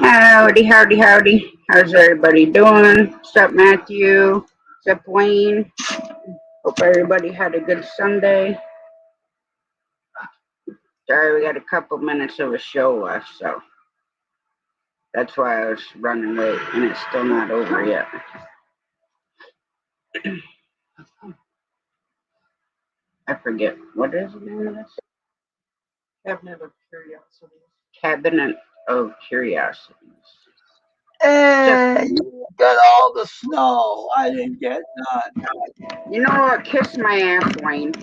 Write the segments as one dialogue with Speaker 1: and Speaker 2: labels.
Speaker 1: Howdy, howdy, howdy. How's everybody doing? What's up, Matthew? What's up, Wayne? Hope everybody had a good Sunday. Sorry, we got a couple minutes of a show left, so that's why I was running late, and it's still not over yet. I forget. What is the name of this?
Speaker 2: Cabinet of Curiosities.
Speaker 1: Cabinet of Curiosities.
Speaker 2: Hey, you got all the snow. I didn't get none.
Speaker 1: You know what? Kiss my ass, Wayne.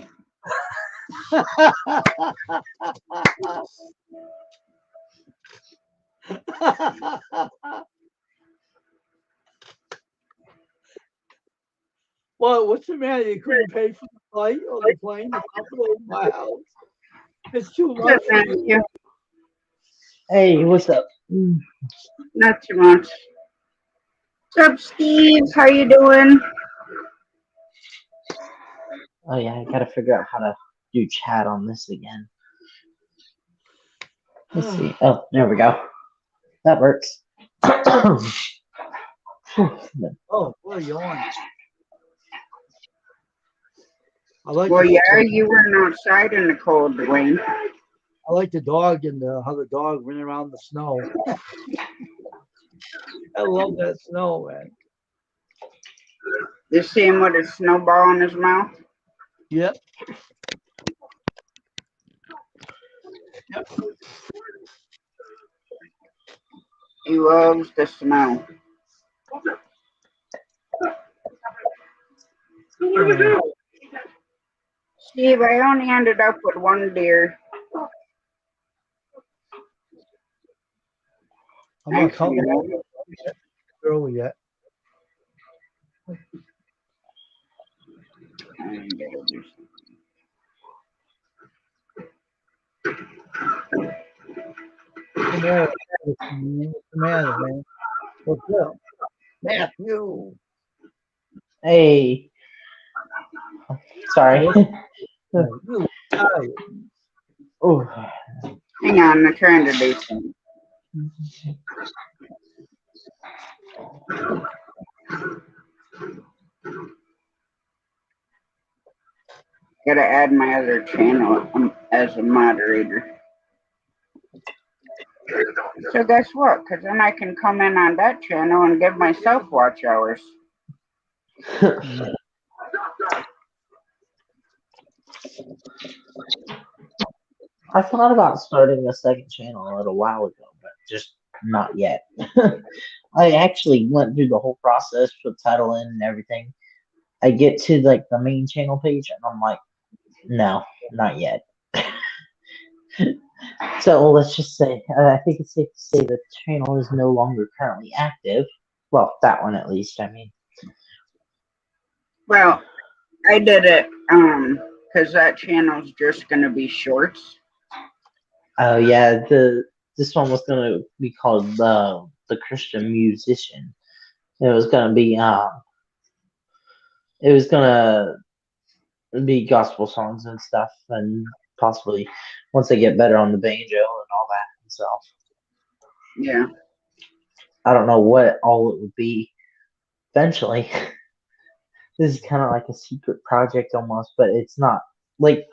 Speaker 2: Well, what's the matter? You couldn't pay for the flight or the plane to come to my house? It's too
Speaker 1: What's up,
Speaker 2: much for you.
Speaker 1: Matthew?
Speaker 3: Hey, what's up?
Speaker 1: Not too much. What's up, Steve? How you doing?
Speaker 3: Oh yeah, I gotta figure out how to do chat on this again. Let's see. Oh, there we go. That works.
Speaker 2: Oh, boy, you're on. I like
Speaker 1: Well,
Speaker 2: the,
Speaker 1: yeah, you weren't outside in the cold, Wayne.
Speaker 2: I like the dog and how the dog ran around the snow. I love that snow, man.
Speaker 1: You see him with a snowball in his mouth?
Speaker 2: Yep. Yep.
Speaker 1: He loves the snow. Steve, I only ended up with one deer.
Speaker 2: I'm not
Speaker 1: Thanks,
Speaker 2: coming
Speaker 1: man.
Speaker 2: early yet. What's the matter, man? What's up? Matthew.
Speaker 3: Hey. Sorry.
Speaker 2: You look tired.
Speaker 3: Oh.
Speaker 1: Hang on, I'm trying to do something. Gotta add my other channel as a moderator. So guess what? Because then I can come in on that channel and give myself watch hours.
Speaker 3: I thought about starting a second channel a little while ago, but just not yet. I actually went through the whole process, put title in and everything. I get to like the main channel page and I'm like, no, not yet. So let's just say, I think it's safe to say the channel is no longer currently active. Well, that one at least, I mean.
Speaker 1: Well, I did it because that channel's just gonna be shorts.
Speaker 3: Oh yeah, this one was gonna be called the Christian Musician. It was gonna be it was gonna be gospel songs and stuff, and possibly once I get better on the banjo and all that and stuff.
Speaker 1: Yeah.
Speaker 3: I don't know what all it would be eventually. This is kind of like a secret project almost, but it's not like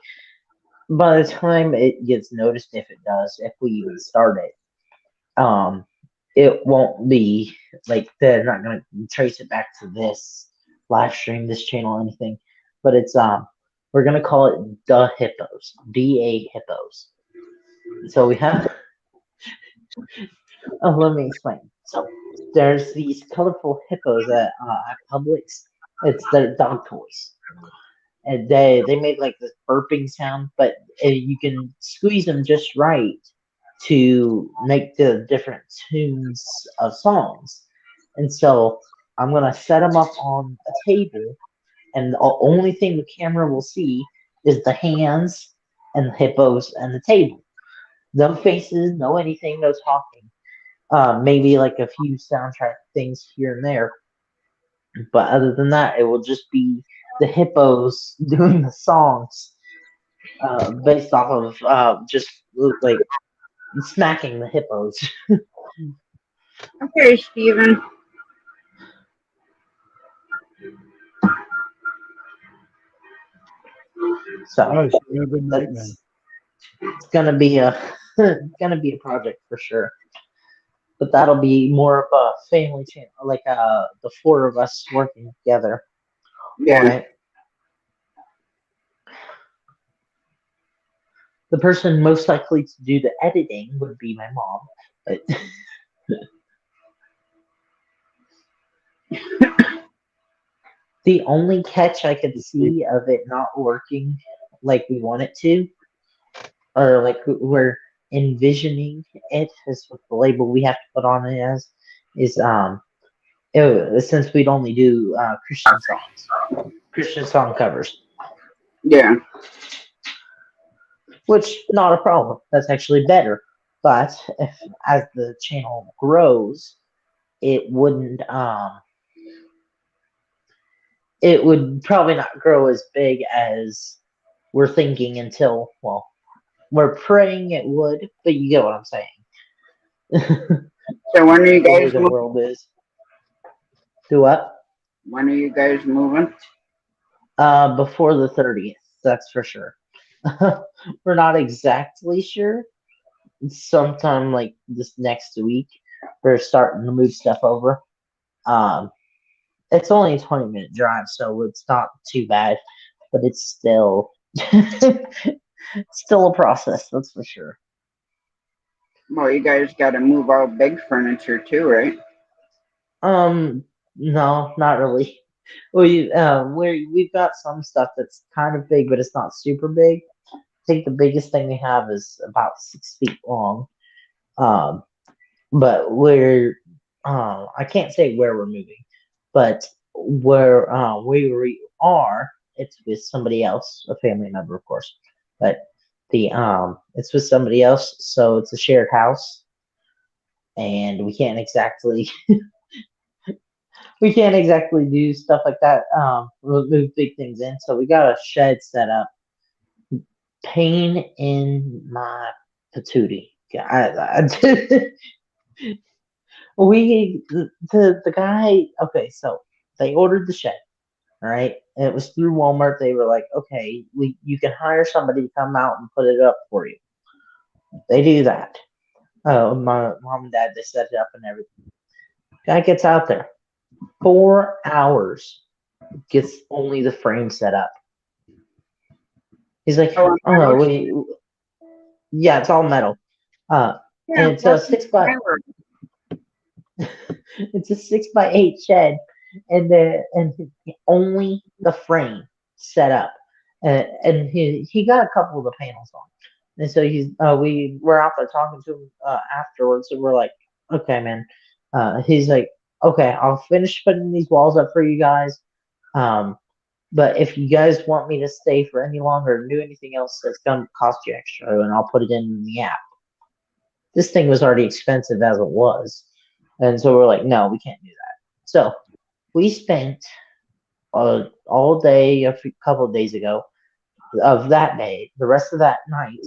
Speaker 3: by the time it gets noticed, if it does, if we even start it, it won't be like they're not gonna trace it back to this live stream, this channel, or anything. But it's we're gonna call it the Hippos, DA Hippos. So we have. Oh, let me explain. So there's these colorful hippos at Publix. It's their dog toys, and they make like this burping sound, but you can squeeze them just right to make the different tunes of songs. And so I'm gonna set them up on a table, and the only thing the camera will see is the hands and the hippos and the table. No faces, no anything, no talking. Maybe like a few soundtrack things here and there. But other than that, it will just be the hippos doing the songs based off of just like smacking the hippos.
Speaker 1: Okay, Steven.
Speaker 3: So
Speaker 2: Oh, so you're a good nightman.
Speaker 3: it's gonna be a gonna be a project for sure. But that'll be more of a family channel, like the four of us working together on
Speaker 1: Yeah.
Speaker 3: it. The person most likely to do the editing would be my mom, but the only catch I could see of it not working like we want it to, or like we're envisioning it as what the label we have to put on it as, is since we'd only do Christian songs, Christian song covers,
Speaker 1: Yeah.
Speaker 3: which not a problem. That's actually better. But if as the channel grows, it wouldn't it would probably not grow as big as we're thinking until, well, we're praying it would, but you get what I'm saying.
Speaker 1: So when are you
Speaker 3: The way
Speaker 1: guys
Speaker 3: the
Speaker 1: moving?
Speaker 3: world is. Do what?
Speaker 1: When are you guys moving?
Speaker 3: Before the 30th, that's for sure. We're not exactly sure. Sometime like this next week, we're starting to move stuff over. Um, it's only a 20-minute drive, so it's not too bad, but it's still still a process, that's for sure.
Speaker 1: Well, you guys got to move all big furniture too, right?
Speaker 3: No, not really. We've got some stuff that's kind of big, but it's not super big. I think the biggest thing we have is about 6 feet long. Um, but I can't say where we're moving, but where we are, it's with somebody else, a family member, of course. But it's with somebody else, so it's a shared house, and we can't exactly do stuff like that. Move big things in, so we got a shed set up. Pain in my patootie. The guy. Okay, so they ordered the shed. All right, and it was through Walmart. They were like, okay, you can hire somebody to come out and put it up for you. They do that. Oh, my mom and dad, they set it up and everything. Guy gets out there, 4 hours, gets only the frame set up. He's like,
Speaker 1: Oh, on
Speaker 3: oh
Speaker 1: metal
Speaker 3: wait, yeah, it's all metal. Uh,
Speaker 1: Yeah,
Speaker 3: and it's a
Speaker 1: welcome
Speaker 3: six
Speaker 1: to
Speaker 3: by
Speaker 1: my world.
Speaker 3: it's a 6x8 shed, and only the frame set up, and he got a couple of the panels on, and so we were out there talking to him afterwards, and we're like, okay, man. He's like, okay, I'll finish putting these walls up for you guys. Um, but if you guys want me to stay for any longer and do anything else that's gonna cost you extra, and I'll put it in the app. This thing was already expensive as it was. And so we're like, no, we can't do that. So we spent all day, couple of days ago, of that day, the rest of that night,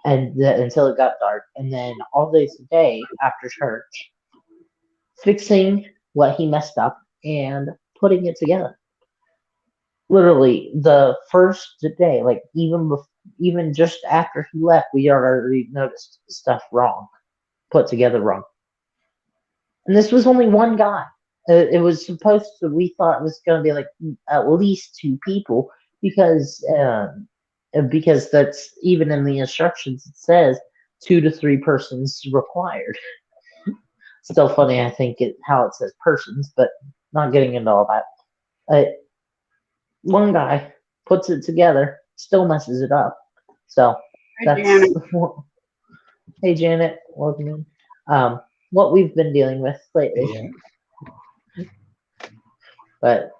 Speaker 3: until it got dark, and then all day today after church, fixing what he messed up and putting it together. Literally, the first day, like even just after he left, we already noticed stuff wrong, put together wrong. And this was only one guy. It was supposed to. We thought it was going to be like at least two people because that's even in the instructions. It says 2 to 3 persons required. Still funny, I think how it says persons, but not getting into all that. One guy puts it together, still messes it up. So
Speaker 1: Hi,
Speaker 3: that's
Speaker 1: Janet.
Speaker 3: hey Janet, welcome in. What we've been dealing with lately,
Speaker 2: Yeah.
Speaker 3: but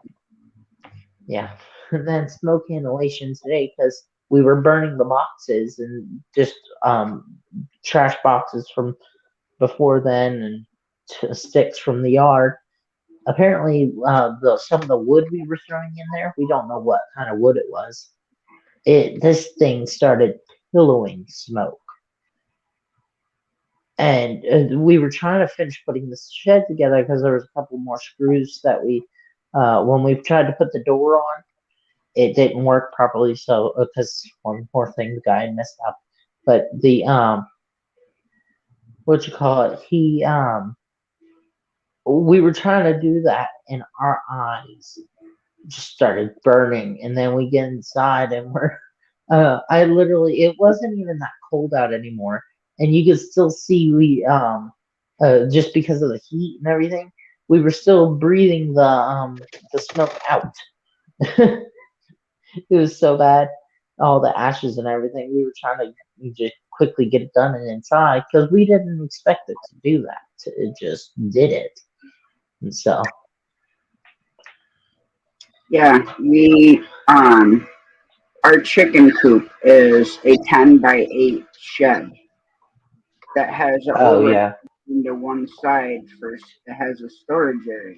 Speaker 3: yeah. And then smoke inhalation today because we were burning the boxes and just trash boxes from before then and sticks from the yard. Apparently, some of the wood we were throwing in there, we don't know what kind of wood it was. This thing started billowing smoke. and we were trying to finish putting the shed together because there was a couple more screws that when we tried to put the door on, it didn't work properly. So because one more thing, the guy messed up. But the what you call it? We were trying to do that, and our eyes just started burning. And then we get inside, and I literally, it wasn't even that cold out anymore, and you could still see just because of the heat and everything, we were still breathing the smoke out. It was so bad, all the ashes and everything. We were trying to just quickly get it done and inside because we didn't expect it to do that. It just did it, and so
Speaker 1: Yeah, our chicken coop is a 10 by 8 shed that has an
Speaker 3: oh
Speaker 1: over
Speaker 3: yeah,
Speaker 1: into one side first. It has a storage area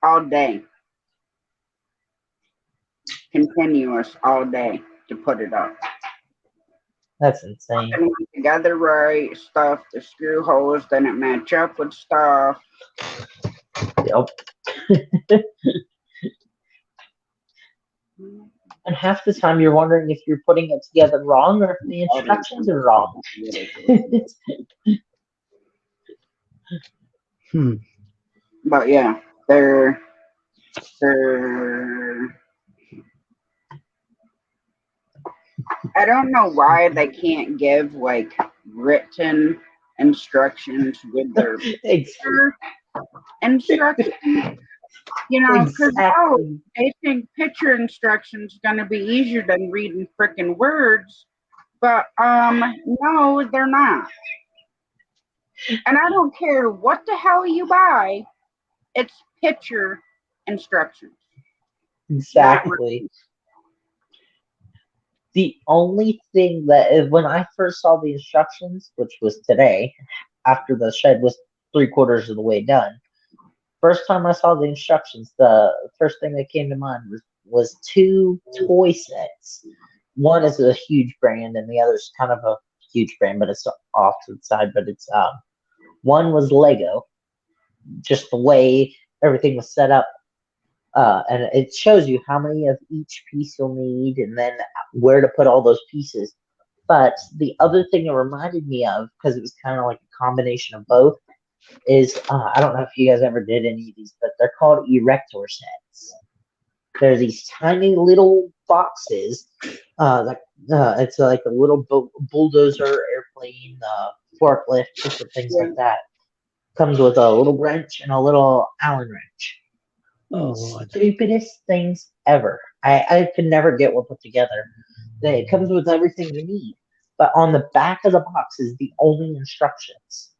Speaker 1: all day, continuous all day to put it up.
Speaker 3: that's insane.
Speaker 1: Putting it together right, stuff, the screw holes didn't match up with stuff.
Speaker 3: Yep. And half the time you're wondering if you're putting it together wrong or if the instructions are wrong.
Speaker 1: But yeah, they're I don't know why they can't give like written instructions with their picture instructions. Because
Speaker 3: Exactly.
Speaker 1: they think picture instructions gonna be easier than reading freaking words, but no, they're not. And I don't care what the hell you buy, it's picture instructions, not
Speaker 3: Exactly. The only thing that when I first saw the instructions, which was today, after the shed was 3/4 of the way done, first time I saw the instructions, the first thing that came to mind was two toy sets. One is a huge brand, and the other's kind of a huge brand, but it's off to the side. But it's one was Lego, just the way everything was set up, and it shows you how many of each piece you'll need, and then where to put all those pieces. But the other thing it reminded me of, because it was kind of like a combination of both, is I don't know if you guys ever did any of these, but they're called erector sets. They're these tiny little boxes. Like it's like a little bulldozer, airplane, forklift, different things
Speaker 1: yeah,
Speaker 3: like that. Comes with a little wrench and a little Allen wrench.
Speaker 2: Oh Lord.
Speaker 3: Stupidest things ever. I could never get one put together. It comes with everything you need, but on the back of the box is the only instructions,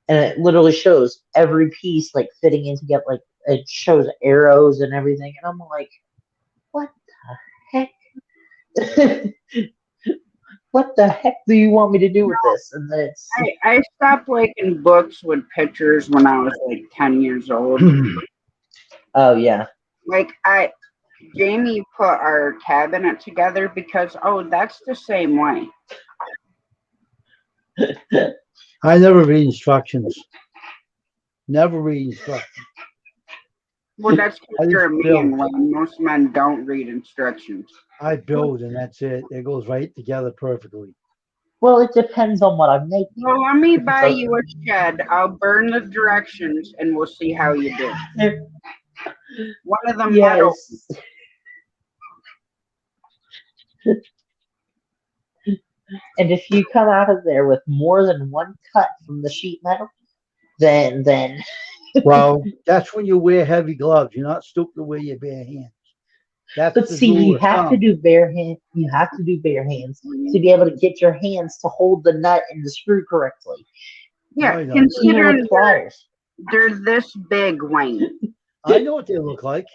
Speaker 3: and it literally shows every piece like fitting in together. Like it shows arrows and everything, and I'm like, what the heck? What the heck do you want me to do with this? And then it's
Speaker 1: I stopped liking books with pictures when I was like 10 years old.
Speaker 3: oh yeah,
Speaker 1: Like Jamie put our cabinet together because that's the same way.
Speaker 2: I never read instructions. Never read instructions.
Speaker 1: Well, that's
Speaker 2: I
Speaker 1: because
Speaker 2: just
Speaker 1: you're a man.
Speaker 2: build.
Speaker 1: When most men don't read instructions.
Speaker 2: I build, and that's it. It goes right together perfectly.
Speaker 3: well, it depends on what I'm making.
Speaker 1: Well, let me
Speaker 3: If it's
Speaker 1: buy
Speaker 3: a
Speaker 1: you a shed. I'll burn the directions, and we'll see how you do. One of the metal.
Speaker 3: yes, and if you come out of there with more than one cut from the sheet metal, then
Speaker 2: Well, that's when you wear heavy gloves. You're not stupid to wear your bare hands. That's
Speaker 3: but
Speaker 2: the
Speaker 3: see,
Speaker 2: rule
Speaker 3: you
Speaker 2: of
Speaker 3: have to
Speaker 2: thumb.
Speaker 3: do bare hand. You have to do bare hands to be able to get your hands to hold the nut and the screw correctly.
Speaker 2: No,
Speaker 1: Yeah,
Speaker 2: you don't.
Speaker 3: Even with
Speaker 1: considering
Speaker 3: pliers.
Speaker 1: they're this big, Wayne.
Speaker 2: I know what they look like.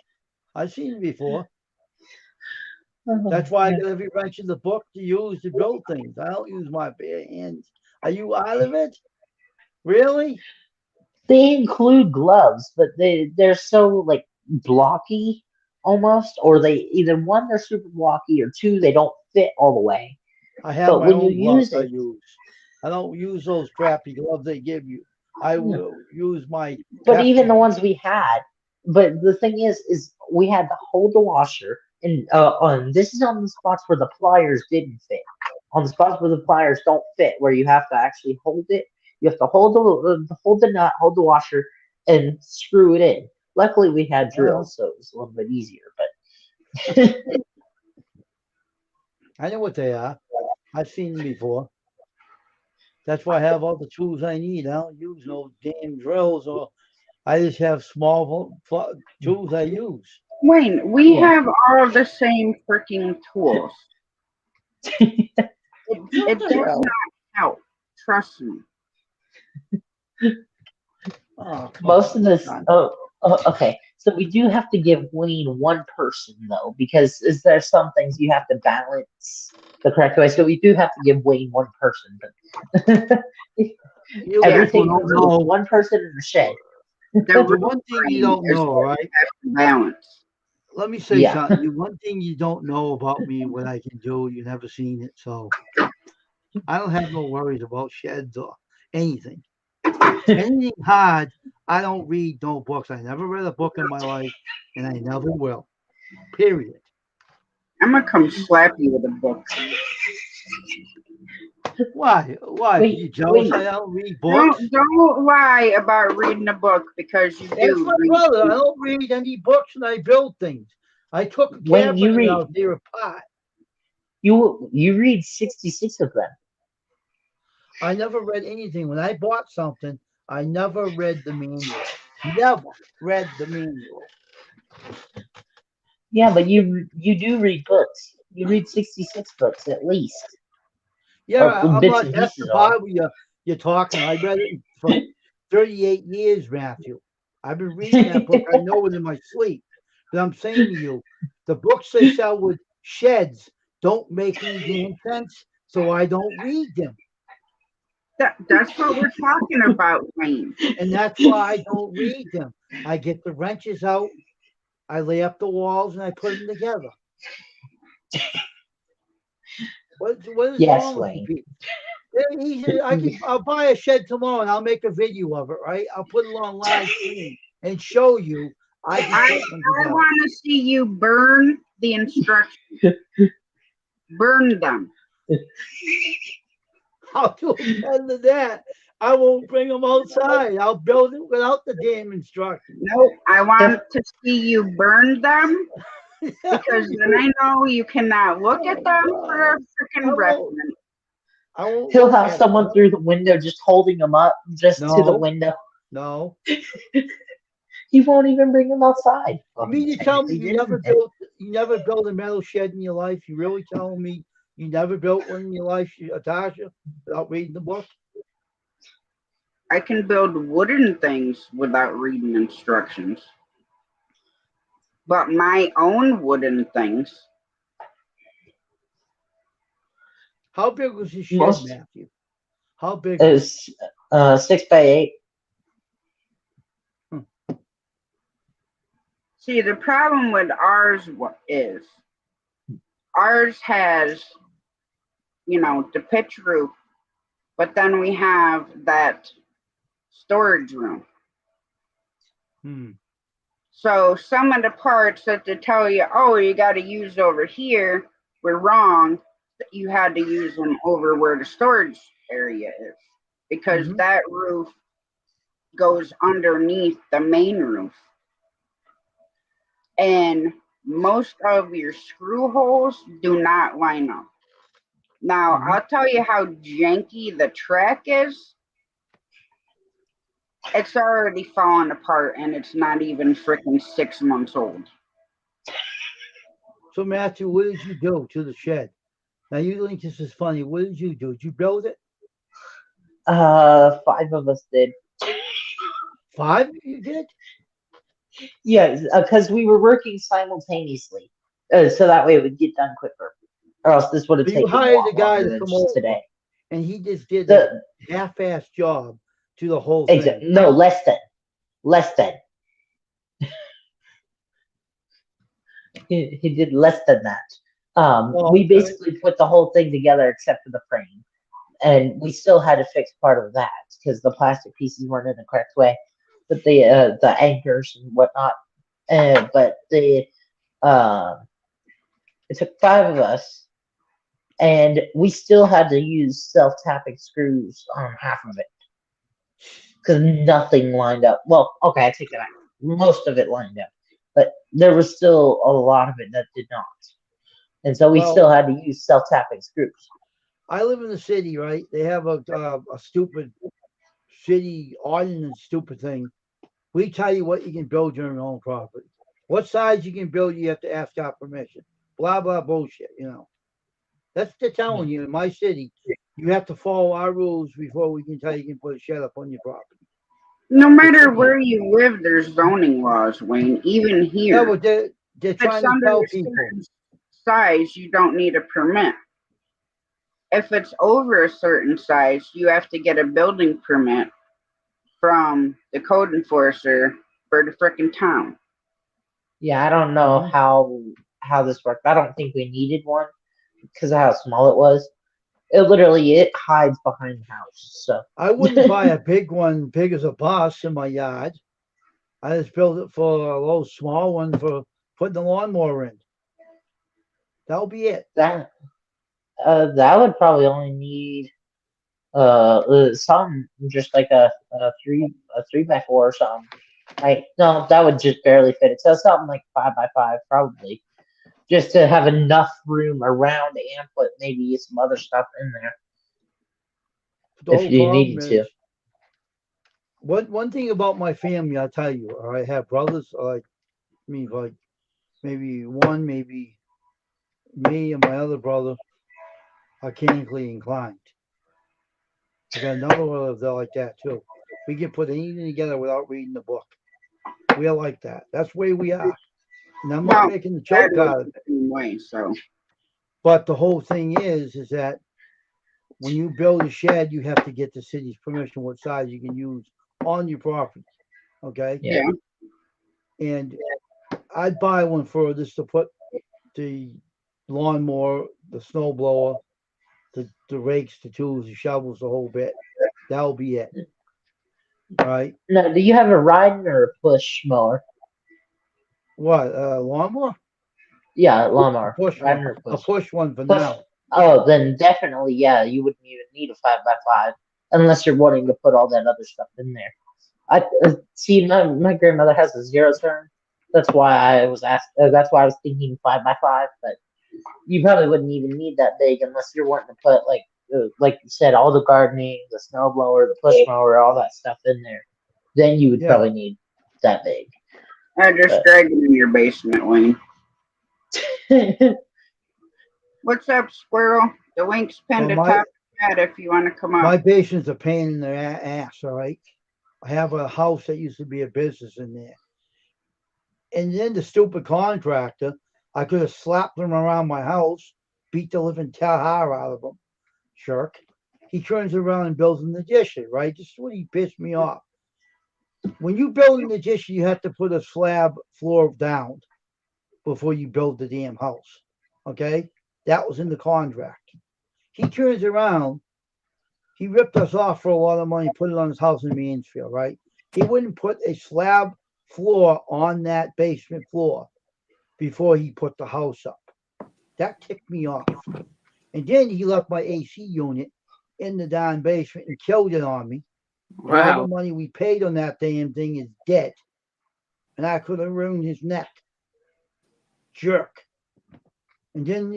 Speaker 2: I've seen them before.
Speaker 3: Oh,
Speaker 2: That's why I
Speaker 3: yeah.
Speaker 2: got every wrench in the book to use to build things. I don't use my bare hands. Are you out of it? Really?
Speaker 3: They include gloves, but they're so like blocky almost, or they either one they're super blocky or two they don't fit all the way.
Speaker 2: I have
Speaker 3: But
Speaker 2: my
Speaker 3: when you
Speaker 2: own gloves
Speaker 3: use
Speaker 2: I
Speaker 3: it,
Speaker 2: use. I don't use those crappy gloves they give you. I
Speaker 3: yeah.
Speaker 2: will use my
Speaker 3: But even the
Speaker 2: hefty.
Speaker 3: ones we had, but the thing is we had to hold the washer, and on this is on the spots where the pliers didn't fit. On the spots where the pliers don't fit, where you have to actually hold it, you have to hold the nut, hold the washer, and screw it in. Luckily, we had
Speaker 2: Uh,
Speaker 3: drills, so it was a little bit easier. But
Speaker 2: I know what they are. I've seen them before. That's why I have all the tools I need. I don't use no damn drills, or I just have small tools I use.
Speaker 1: Wayne, we
Speaker 3: yeah,
Speaker 1: have all the same freaking tools. It
Speaker 2: What the
Speaker 1: does
Speaker 2: hell?
Speaker 1: not help. Trust me.
Speaker 2: Oh, come
Speaker 3: most
Speaker 2: on.
Speaker 3: of this. Okay. So we do have to give Wayne one person though, because is there some things you have to balance the correct way. So we do have to give Wayne one person, but
Speaker 2: You
Speaker 1: Yes,
Speaker 2: people
Speaker 3: everything
Speaker 2: don't
Speaker 3: moves.
Speaker 2: know.
Speaker 3: One person in the shed.
Speaker 1: the
Speaker 2: The
Speaker 1: real
Speaker 2: one thing you
Speaker 1: brain
Speaker 2: don't
Speaker 1: is
Speaker 2: know,
Speaker 1: what
Speaker 2: right?
Speaker 1: we have to balance.
Speaker 2: Let me say
Speaker 3: Yeah.
Speaker 2: something. The one thing you don't know about me, what I can do, you never seen it. So I don't have no worries about sheds or anything. Anything hard, I don't read no books. I never read a book in my life, and I never will. Period.
Speaker 1: I'm gonna come slap you with a book.
Speaker 2: Why? Why? Cause
Speaker 3: Wait,
Speaker 2: you jealous I
Speaker 3: wait,
Speaker 2: don't read books?
Speaker 1: Don't lie about reading a book because you
Speaker 2: That's
Speaker 1: do
Speaker 2: my
Speaker 1: read.
Speaker 2: brother. I don't read any books and I build things. I took a
Speaker 3: Wayne, you
Speaker 2: cabinet
Speaker 3: read
Speaker 2: out there apart.
Speaker 3: you read 66 of them.
Speaker 2: I never read anything. When I bought something, I never read the manual. Never read the manual.
Speaker 3: Yeah, but you do read books. You read 66 books at least,
Speaker 2: Yeah,
Speaker 3: or
Speaker 2: I'm
Speaker 3: bits
Speaker 2: not.
Speaker 3: and
Speaker 2: That's
Speaker 3: pieces
Speaker 2: the
Speaker 3: of them.
Speaker 2: part where you're talking. I read it for 38 years, Matthew. I've been reading that book. I know it in my sleep. But I'm saying to you, the books they sell with sheds don't make any damn sense, so I don't read them.
Speaker 1: That's what we're talking about, Wayne.
Speaker 2: And that's why I don't read them. I get the wrenches out, I lay up the walls, and I put them together. What is
Speaker 3: Yes,
Speaker 2: wrong with you
Speaker 3: Wayne.
Speaker 2: people? I'll buy a shed tomorrow and I'll make a video of it, right? I'll put it on live stream and show you I can
Speaker 1: I
Speaker 2: put them
Speaker 1: I
Speaker 2: together.
Speaker 1: want to see you burn the instructions. Burn them.
Speaker 2: I'll do it better than that. I won't bring them outside. I'll build it without the damn instructions.
Speaker 1: Nope. I
Speaker 3: If
Speaker 1: want to see you burn them because then I know you cannot look at
Speaker 2: Oh
Speaker 1: them for a
Speaker 2: God. I
Speaker 1: freaking
Speaker 2: won't
Speaker 1: reference.
Speaker 2: I won't
Speaker 3: he'll
Speaker 2: look
Speaker 3: have
Speaker 2: at it.
Speaker 3: someone through the window just holding them up just to the
Speaker 2: No,
Speaker 3: window.
Speaker 2: no.
Speaker 3: He won't even bring them outside.
Speaker 2: You
Speaker 3: Well, he
Speaker 2: mean to tell me
Speaker 3: technically didn't.
Speaker 2: you never built a metal shed in your life? You really telling me you never built one in your life, Natasha, without reading the book?
Speaker 1: I can build wooden things without reading instructions. But my own wooden things,
Speaker 2: How big was his shed,
Speaker 3: Most
Speaker 2: Matthew? How big was it?
Speaker 3: is 6 by 8.
Speaker 2: Hmm.
Speaker 1: see, the problem with is ours has, the pitch roof, but then we have that storage room.
Speaker 2: Hmm.
Speaker 1: So some of the parts that they tell you, oh, you got to use over here, were wrong. You had to use them over where the storage area is because
Speaker 2: Mm-hmm.
Speaker 1: that roof goes underneath the main roof. And most of your screw holes do not line up. Now,
Speaker 2: Mm-hmm.
Speaker 1: I'll tell you how janky the track is. It's already falling apart and it's not even freaking 6 months old.
Speaker 2: So Matthew, what did you do to the shed? Now you think this is funny. What did you do? Did you build it?
Speaker 3: 5 of us did.
Speaker 2: Five you did?
Speaker 3: Yeah, because we were working simultaneously, so that way it would get done quicker. Or else this would have
Speaker 2: So you
Speaker 3: taken a
Speaker 2: hired a
Speaker 3: lot
Speaker 2: guy
Speaker 3: longer
Speaker 2: to
Speaker 3: than
Speaker 2: come
Speaker 3: just
Speaker 2: over
Speaker 3: today.
Speaker 2: and he just did a
Speaker 3: The
Speaker 2: half-ass job to the whole thing.
Speaker 3: no less than he did less than that.
Speaker 2: Oh,
Speaker 3: We
Speaker 2: okay.
Speaker 3: basically put the whole thing together except for the frame, and we still had to fix part of that because the plastic pieces weren't in the correct way, but the anchors and whatnot. But the uh, it took five of us, and we still had to use self tapping screws on half of it because nothing lined up. Well, okay, I take that back. Most of it lined up, but there was still a lot of it that did not, and so we
Speaker 2: Well,
Speaker 3: still had to use self tapping screws.
Speaker 2: I live in the city, right? They have a stupid city ordinance, stupid thing. We tell you what you can build on your own property. What size you can build, you have to ask our permission. Blah blah bullshit. That's what they're telling you in my city. You have to follow our rules before we can tell you can put a shed up on your property.
Speaker 1: No
Speaker 2: It's
Speaker 1: matter where you live, there's zoning laws, Wayne. Even
Speaker 2: yeah,
Speaker 1: here,
Speaker 2: but they're
Speaker 1: if it's
Speaker 2: trying to
Speaker 1: under
Speaker 2: tell
Speaker 1: a
Speaker 2: people.
Speaker 1: certain size, you don't need a permit. If it's over a certain size, you have to get a building permit from the code enforcer for the frickin' town.
Speaker 3: Yeah, I don't know
Speaker 2: Uh-huh.
Speaker 3: how this worked. I don't think we needed one because of how small it was. It hides behind the house. So
Speaker 2: I wouldn't buy a big one, big as a bus in my yard. I just build it for a little small one for putting the lawnmower in. That'll be it.
Speaker 3: that that would probably only need some just like a 3x4 or something. Like no, that would just barely fit it. So something like 5x5 probably, just to have enough room around and put maybe some other stuff in there
Speaker 2: But the
Speaker 3: if
Speaker 2: whole
Speaker 3: you
Speaker 2: problem
Speaker 3: needed to.
Speaker 2: is one thing about my family. I'll tell you. I have brothers like me, like maybe one, maybe me and my other brother are mechanically inclined. I got another one of them like that too. We can put anything together without reading the book. We are like that. That's the way we are. And I'm not
Speaker 1: Well,
Speaker 2: making a
Speaker 1: Dad
Speaker 2: joke
Speaker 1: was
Speaker 2: out of
Speaker 1: the
Speaker 2: it.
Speaker 1: same way, so
Speaker 2: But the whole thing is that when you build a shed, you have to get the city's permission what size you can use on your property. Okay.
Speaker 3: Yeah.
Speaker 1: yeah.
Speaker 2: And I'd buy one for this to put the lawnmower, the snow blower, the rakes, the tools, the shovels, the whole bit. That'll be it. All right.
Speaker 3: Now, do you have a riding or a push mower?
Speaker 2: What? Lawnmower?
Speaker 3: Yeah,
Speaker 2: A
Speaker 3: lawnmower.
Speaker 2: push one.
Speaker 3: Riding or
Speaker 2: A
Speaker 3: push?
Speaker 2: push one for
Speaker 3: Push.
Speaker 2: now.
Speaker 3: Oh, then definitely, yeah, you wouldn't even need a 5x5 unless you're wanting to put all that other stuff in there. I see. My grandmother has a zero turn. That's why I was asked. That's why I was thinking 5x5. But you probably wouldn't even need that big unless you're wanting to put like you said, all the gardening, the snow blower, the push mower, all that stuff in there. Then you would
Speaker 2: Yeah.
Speaker 3: probably need that big.
Speaker 1: I just
Speaker 3: But
Speaker 1: dragged it in your basement, Wayne. What's up, squirrel? The link's pinned
Speaker 2: Well,
Speaker 1: to top of the chat if you want to come
Speaker 2: my
Speaker 1: up.
Speaker 2: basement's a pain in the ass. All right. I have a house that used to be a business in there. And then the stupid contractor, I could have slapped him around my house, beat the living tar out of him. Jerk. He turns around and builds an addition, right? This is what he pissed me off. When you build an addition, you have to put a slab floor down before you build the damn house. Okay? That was in the contract. He turns around, he ripped us off for a lot of money, put it on his house in Mansfield, right? He wouldn't put a slab floor on that basement floor before he put the house up. That ticked me off. And then he left my AC unit in the down basement and killed it on me. And all the
Speaker 1: Wow.
Speaker 2: money we paid on that damn thing is dead. And I could have ruined his neck. Jerk. And then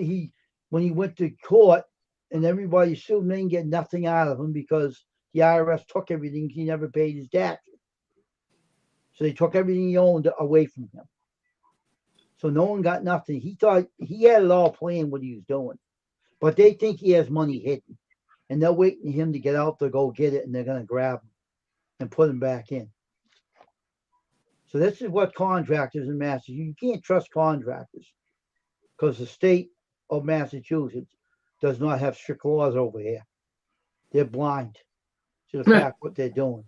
Speaker 2: when he went to court and everybody sued him, they didn't get nothing out of him because the IRS took everything. He never paid his taxes. So they took everything he owned away from him. So no one got nothing. He thought he had it all planned what he was doing. But they think he has money hidden. And they're waiting for him to get out to go get it, and they're going to grab him and put him back in. So this is what contractors in Massachusetts, you can't trust contractors because the state of Massachusetts does not have strict laws over here. They're blind to the fact what they're doing.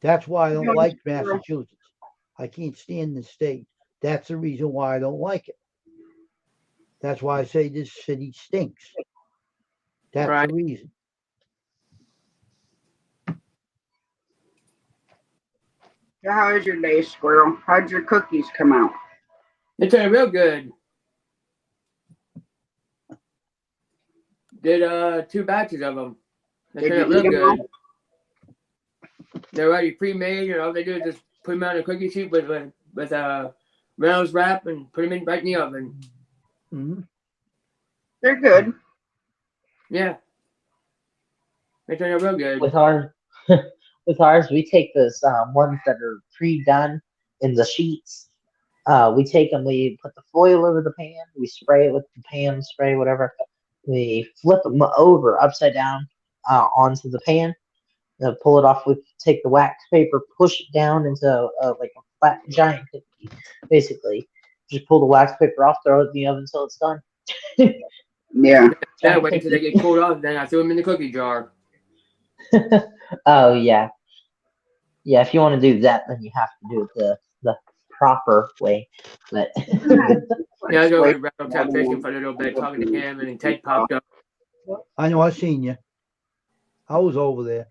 Speaker 2: That's why I don't like Massachusetts. I can't stand the state. That's the reason why I don't like it. That's why I say this city stinks. That's the
Speaker 4: Right.
Speaker 2: reason.
Speaker 1: So how was your day, Squirrel? How'd your cookies come out?
Speaker 4: They turned real good. Did 2 batches of them. They
Speaker 1: Did
Speaker 4: turned
Speaker 1: you
Speaker 4: out
Speaker 1: eat
Speaker 4: real
Speaker 1: them all?
Speaker 4: good. They're already pre-made, and all they do is just put them on a cookie sheet with Reynolds wrap and put them in right in the oven.
Speaker 2: Mm-hmm.
Speaker 1: They're good.
Speaker 4: Yeah, they turned out real good.
Speaker 3: With our with ours, we take those ones that are pre-done in the sheets. We take them, we put the foil over the pan, we spray it with the pan spray, whatever. We flip them over upside down onto the pan, pull it off. We take the wax paper, push it down into like a flat giant cookie, basically. Just pull the wax paper off, throw it in the oven until it's done.
Speaker 1: Yeah.
Speaker 4: Then
Speaker 3: Giant
Speaker 4: wait until they
Speaker 3: cookie.
Speaker 4: get cooled off, then I threw them in the cookie jar.
Speaker 3: Oh yeah, yeah. If you want to do that, then you have to do it the proper way. But
Speaker 4: Yeah, I was
Speaker 1: Wait,
Speaker 4: over at Rattle fishing for a little bit, talking to him, and then Ted popped up.
Speaker 2: I know. I seen you. I was over there.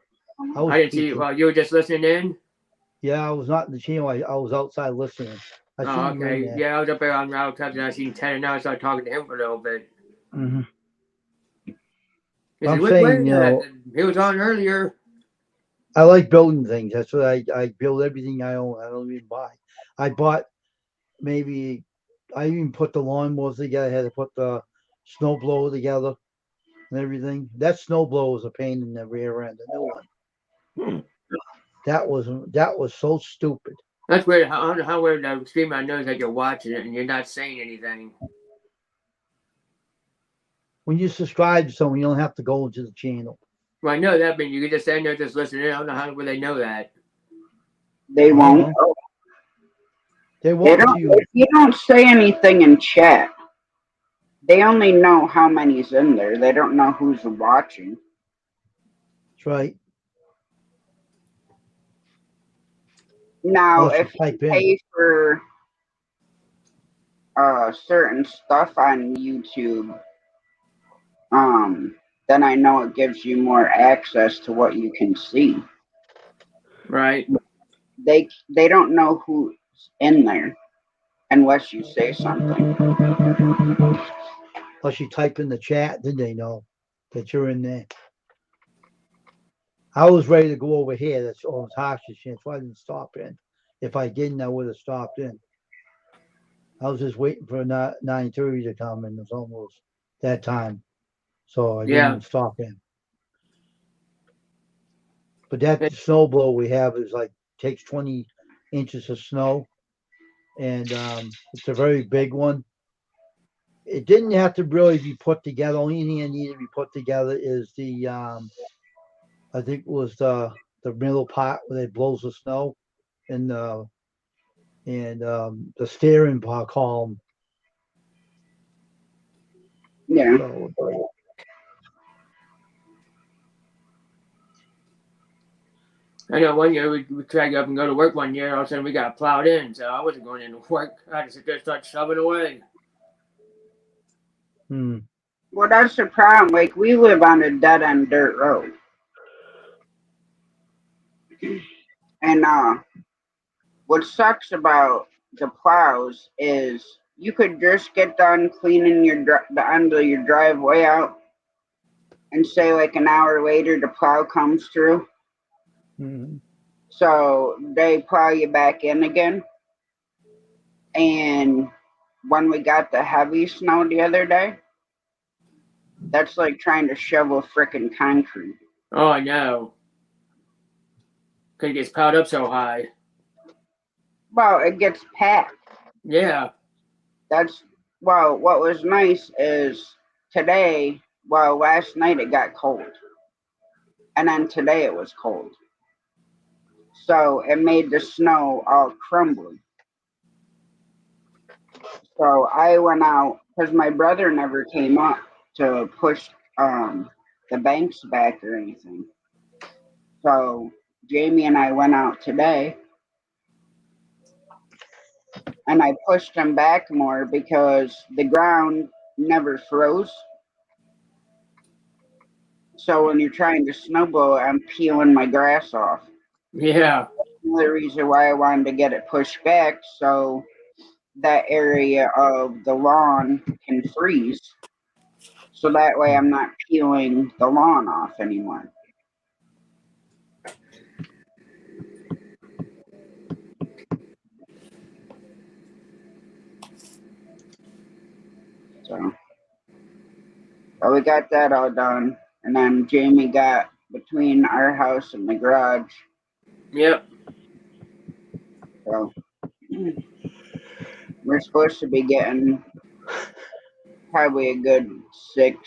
Speaker 2: I was
Speaker 4: I didn't see you.
Speaker 2: peeking.
Speaker 4: Well, you were just listening in?
Speaker 2: Yeah, I was not in the channel. I was outside listening. I
Speaker 4: Oh,
Speaker 2: seen you in
Speaker 4: okay.
Speaker 2: there.
Speaker 4: Yeah, I was up there on Rattle and I seen Ted, and now I started talking to him for a little bit.
Speaker 2: Mm-hmm.
Speaker 4: He
Speaker 2: I'm
Speaker 4: said, "Which way?"
Speaker 2: saying,
Speaker 4: He was on earlier.
Speaker 2: I like building things. That's what I build everything I own. I don't even buy. I bought maybe I even put the lawnmowers together. I had to put the snow blower together and everything. That snow blower was a pain in the rear end. The new one. That was so stupid.
Speaker 4: That's weird. I don't know how weird that stream I know is that you're watching it and you're not saying anything.
Speaker 2: When you subscribe to someone, you don't have to go into the channel.
Speaker 4: Well, I know that, but you can just stand there just listening. I don't know how would they know that.
Speaker 1: they
Speaker 2: I don't
Speaker 1: won't.
Speaker 2: know. They
Speaker 1: They
Speaker 2: won't
Speaker 1: don't.
Speaker 2: to you.
Speaker 1: If you don't say anything in chat, they only know how many's in there. They don't know who's watching.
Speaker 2: That's right.
Speaker 1: Now,
Speaker 2: Unless you
Speaker 1: if you
Speaker 2: type in.
Speaker 1: pay for certain stuff on YouTube, then I know it gives you more access to what you can see.
Speaker 4: Right.
Speaker 1: They don't know who's in there unless you say something.
Speaker 2: Unless you type in the chat, then they know that you're in there. I was ready to go over here. That's all Tasha's chance. So I didn't stop in. If I didn't, I would have stopped in. I was just waiting for 9:30 to come, and it was almost that time, so I didn't
Speaker 4: Yeah.
Speaker 2: even stop in. But that snow blow we have is like takes 20 inches of snow, and it's a very big one. It didn't have to really be put together. Only thing that needed to be put together is the I think it was the middle part where it blows the snow, and the steering column.
Speaker 1: Yeah.
Speaker 2: So
Speaker 4: I know one year we tried to get up and go to work one year. All of a sudden we got plowed in, so I wasn't going into work. I had to sit there and start shoving away.
Speaker 1: Well, that's the problem. Like, we live on a dead end dirt road. And what sucks about the plows is you could just get done cleaning the end of your driveway out, and say like an hour later the plow comes through.
Speaker 2: mm-hmm.
Speaker 1: So they plow you back in again. And when we got the heavy snow the other day, that's like trying to shovel frickin' concrete.
Speaker 4: Oh, I know. Because it gets piled up so high.
Speaker 1: Well, it gets packed.
Speaker 4: Yeah.
Speaker 1: That's well, what was nice is today, well, last night it got cold. And then today it was cold. So it made the snow all crumbly. So I went out because my brother never came up to push the banks back or anything. So Jamie and I went out today and I pushed them back more because the ground never froze. So when you're trying to snowblow it, I'm peeling my grass off.
Speaker 4: Yeah.
Speaker 1: Another reason why I wanted to get it pushed back so that area of the lawn can freeze. So that way I'm not peeling the lawn off anymore. So we got that all done. And then Jamie got between our house and the garage.
Speaker 4: Yep.
Speaker 1: So we're supposed to be getting probably a good 6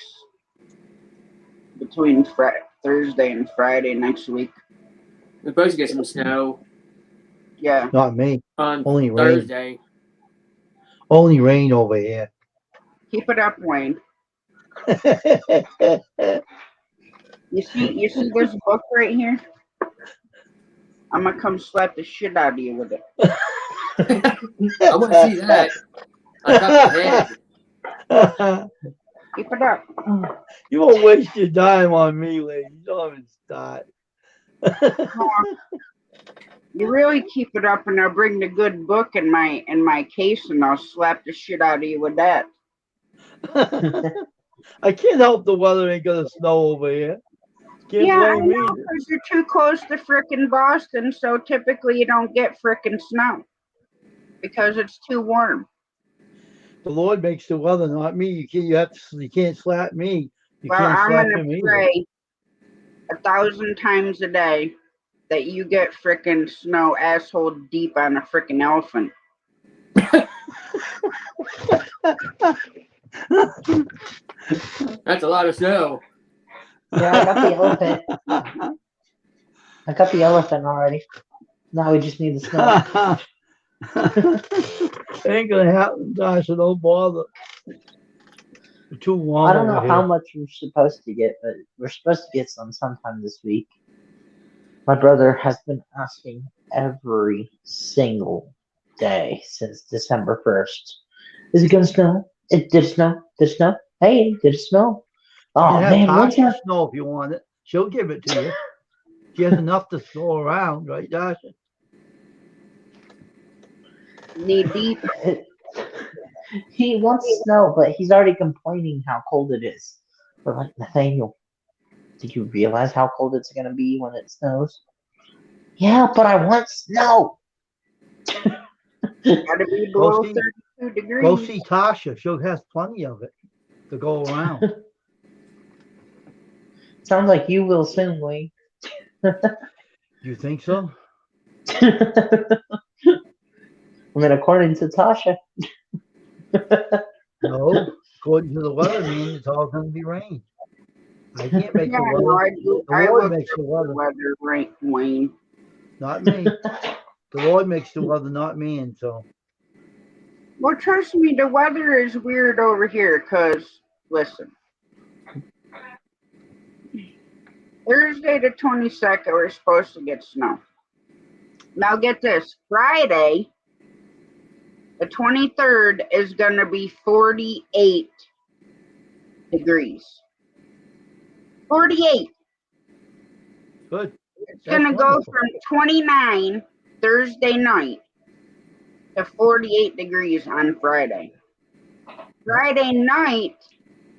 Speaker 1: between Thursday and Friday next week.
Speaker 4: We're supposed to get some snow
Speaker 1: Yeah.
Speaker 2: Not me.
Speaker 4: on
Speaker 2: Only rain.
Speaker 4: Thursday.
Speaker 2: Only rain over here.
Speaker 1: Keep it up, Wayne. You see this book right here? I'm gonna come slap the shit out of you with it.
Speaker 4: I want to see that. On top of the head.
Speaker 1: Keep it up.
Speaker 2: You won't waste your time on me, lady. You don't even start.
Speaker 1: You really keep it up, and I'll bring the good book in my case, and I'll slap the shit out of you with that.
Speaker 2: I can't help the weather ain't gonna snow over here. Can't
Speaker 1: Yeah, I
Speaker 2: blame me.
Speaker 1: know, because you're too close to frickin' Boston, so typically you don't get frickin' snow because it's too warm.
Speaker 2: The Lord makes the weather, not me. You can't slap me. You
Speaker 1: Well,
Speaker 2: can't
Speaker 1: I'm
Speaker 2: slap
Speaker 1: gonna
Speaker 2: him either.
Speaker 1: pray 1,000 times a day that you get frickin' snow asshole deep on a frickin' elephant.
Speaker 4: That's a lot of snow.
Speaker 3: Yeah, I got the elephant. I got the elephant already. Now we just need the snow.
Speaker 2: Ain't gonna happen, Josh, so don't bother. It's too warm
Speaker 3: I don't know
Speaker 2: over
Speaker 3: how
Speaker 2: here.
Speaker 3: much we're supposed to get, but we're supposed to get some sometime this week. My brother has been asking every single day since December 1st. Is it gonna snow? Did it snow? Did it snow? Hey, did it snow?
Speaker 2: You
Speaker 3: Oh
Speaker 2: can have
Speaker 3: man, what's
Speaker 2: Tasha
Speaker 3: up?
Speaker 2: snow if you want it. She'll give it to you. She has enough to go around, right, Tasha?
Speaker 1: Knee deep.
Speaker 3: He wants snow, but he's already complaining how cold it is. We're like, Nathaniel, did you realize how cold it's gonna be when it snows? Yeah, but I want snow.
Speaker 1: Gotta be
Speaker 2: Go
Speaker 1: below
Speaker 2: see,
Speaker 1: 32 degrees.
Speaker 2: go see Tasha. She has plenty of it to go around.
Speaker 3: Sounds like you will soon, Wayne.
Speaker 2: You think so?
Speaker 3: I mean, according to Tasha.
Speaker 2: No. According to the weatherman, it's all going to be rain. I can't make
Speaker 1: Yeah,
Speaker 2: the
Speaker 1: no,
Speaker 2: weather.
Speaker 1: I
Speaker 2: The Lord
Speaker 1: looked
Speaker 2: makes
Speaker 1: up
Speaker 2: the
Speaker 1: the
Speaker 2: weather,
Speaker 1: weather, right, Wayne.
Speaker 2: not me. The Lord makes the weather, not me. So
Speaker 1: Well, trust me, the weather is weird over here, because, listen, Thursday the 22nd, we're supposed to get snow. Now get this, Friday, the 23rd, is going to be 48 degrees. 48.
Speaker 2: good.
Speaker 1: It's
Speaker 2: That's
Speaker 1: going to go
Speaker 2: wonderful.
Speaker 1: from 29 Thursday night to 48 degrees on Friday. Friday night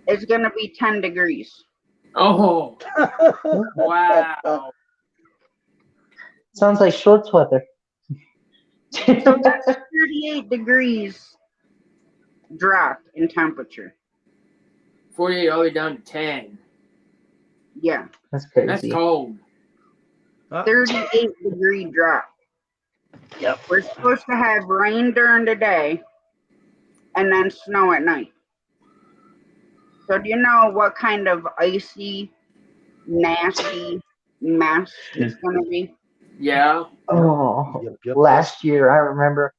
Speaker 1: is going to be 10 degrees.
Speaker 4: Oh, wow.
Speaker 3: Sounds like shorts weather.
Speaker 1: So that's 38 degrees drop in temperature.
Speaker 4: 48 all the way down to 10.
Speaker 1: Yeah,
Speaker 3: That's
Speaker 4: That's
Speaker 3: crazy.
Speaker 4: cold.
Speaker 1: 38 degree drop.
Speaker 3: Yep.
Speaker 1: We're supposed to have rain during the day and then snow at night. So do you know what kind of icy, nasty mess it's going to be?
Speaker 4: Yeah.
Speaker 3: Oh,
Speaker 2: Yep.
Speaker 3: last year I remember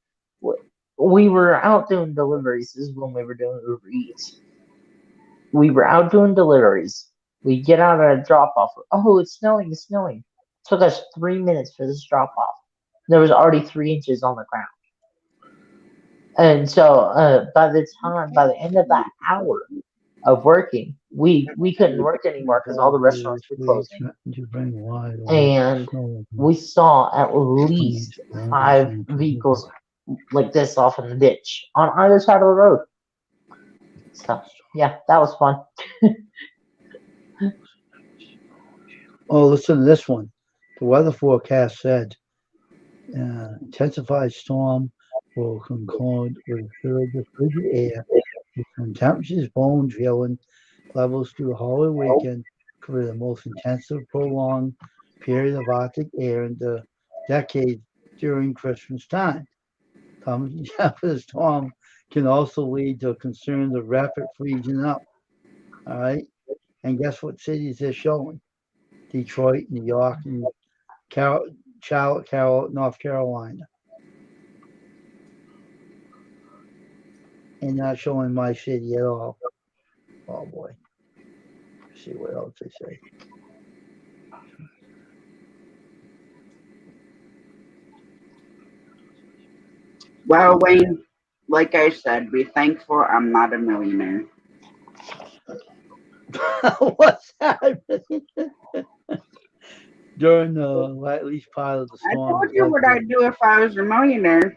Speaker 3: we were out doing deliveries. This is when we were doing Uber Eats. We were out doing deliveries. We get out at a drop off. Oh, it's snowing! It's snowing. It took us 3 minutes for this drop off. There was already 3 inches on the ground. And so by the end of that hour of working, we couldn't work anymore because all the
Speaker 2: Probably
Speaker 3: restaurants were
Speaker 2: we
Speaker 3: closing.
Speaker 2: threatened to bring wide or
Speaker 3: And
Speaker 2: snow
Speaker 3: we saw at
Speaker 2: planes
Speaker 3: least
Speaker 2: around
Speaker 3: 5 vehicles like this off in the ditch on either side of the road. So yeah, that was fun.
Speaker 2: Oh, listen to this one. The weather forecast said intensified storm will conclude with frigid air from temperatures bone drilling levels through the holiday weekend could be the most intensive prolonged period of Arctic air in the decade during Christmas time. Coming after the storm can also lead to concerns of rapid freezing up. All right. And guess what cities they're showing? Detroit, New York, and Charlotte, North Carolina. And not showing my city at all. Oh boy. Let's see what else they say.
Speaker 1: Well, Wayne, like I said, be thankful I'm not a millionaire.
Speaker 2: What's that? During at least part of the
Speaker 1: I
Speaker 2: storm
Speaker 1: told you what
Speaker 2: affected
Speaker 1: I'd do if I was a millionaire.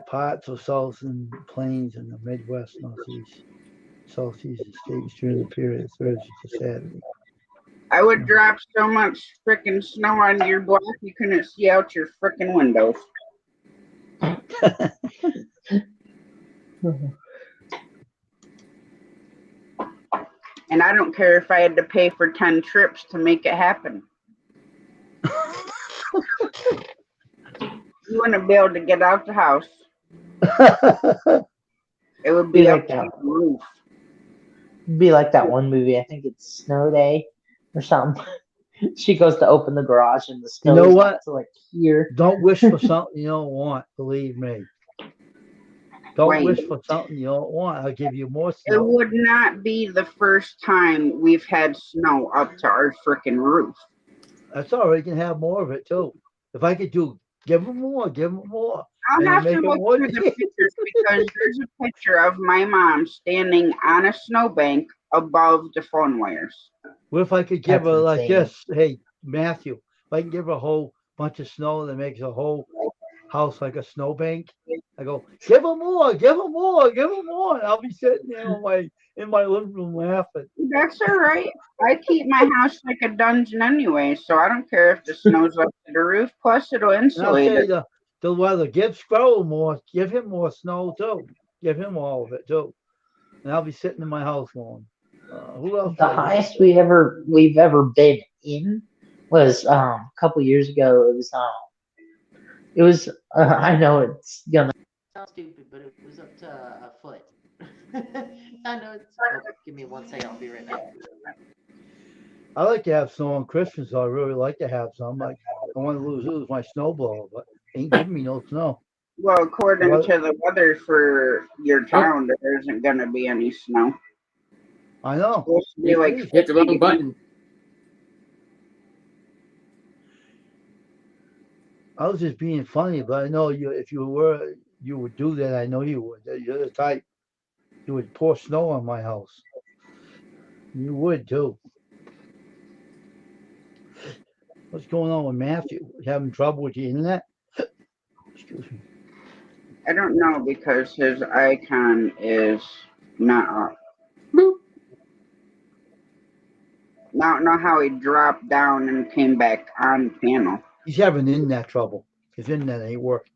Speaker 2: parts of southern plains and the Midwest, Northeast, Southeastern states during the period of Thursday to Saturday.
Speaker 1: I would drop so much frickin' snow on your block you couldn't see out your frickin' windows. And I don't care if I had to pay for 10 trips to make it happen. You wouldn't be able to get out the house. It would
Speaker 3: Be
Speaker 1: be up
Speaker 3: like
Speaker 1: to
Speaker 3: that.
Speaker 1: the roof.
Speaker 3: Be like that one movie. I think it's Snow Day or something. She goes to open the garage and the
Speaker 2: You
Speaker 3: snow
Speaker 2: know
Speaker 3: is
Speaker 2: what?
Speaker 3: up to like here.
Speaker 2: Don't wish for something you don't want. Believe me. Don't
Speaker 1: Wayne,
Speaker 2: wish for something you don't want. I'll give you more
Speaker 1: it
Speaker 2: snow.
Speaker 1: would not be the first time we've had snow up to our frickin' roof.
Speaker 2: That's all right. You can have more of it too. If I could give them more,
Speaker 1: I'll
Speaker 2: and
Speaker 1: have to
Speaker 2: make it
Speaker 1: look
Speaker 2: more.
Speaker 1: through the pictures because there's a picture of my mom standing on a snowbank above the phone wires.
Speaker 2: What if I could give
Speaker 3: That's
Speaker 2: her like
Speaker 3: insane.
Speaker 2: this? Hey, Matthew, if I can give her a whole bunch of snow that makes a whole house like a snowbank, I go, give her more, give her more, give her more. And I'll be sitting there in my living room laughing.
Speaker 1: That's all right. I keep my house like a dungeon anyway, so I don't care if the snow's up to the roof. Plus, it'll
Speaker 2: And I'll
Speaker 1: insulate
Speaker 2: say
Speaker 1: it.
Speaker 2: the weather, give Squirrel more, give him more snow too. Give him all of it too. And I'll be sitting in my house going, who else
Speaker 3: The
Speaker 2: do I give it
Speaker 3: highest
Speaker 2: to?
Speaker 3: we've ever been in was a couple years ago. It was I know it's gonna sound stupid, but it was up to a foot. I know it's. Oh, give me 1 second. I'll be right back.
Speaker 2: I like to have snow on Christmas, so I really like to have some. Like I want to lose my snowball, but ain't giving me no snow.
Speaker 1: Well, according
Speaker 2: What?
Speaker 1: to the weather for your
Speaker 4: Oh,
Speaker 1: town, there isn't going to be any snow.
Speaker 2: I
Speaker 1: It's
Speaker 2: know.
Speaker 1: supposed to be like
Speaker 4: hit the
Speaker 1: 50
Speaker 4: wrong
Speaker 1: degrees.
Speaker 4: button.
Speaker 2: I was just being funny, but I know you. If you would do that. I know you would. You're the type. You would pour snow on my house. You would too. What's going on with Matthew? You having trouble with the internet? Excuse me.
Speaker 1: I don't know because his icon is not up.
Speaker 4: Boop.
Speaker 1: I don't know how he dropped down and came back on panel.
Speaker 2: He's having internet trouble. His internet ain't working.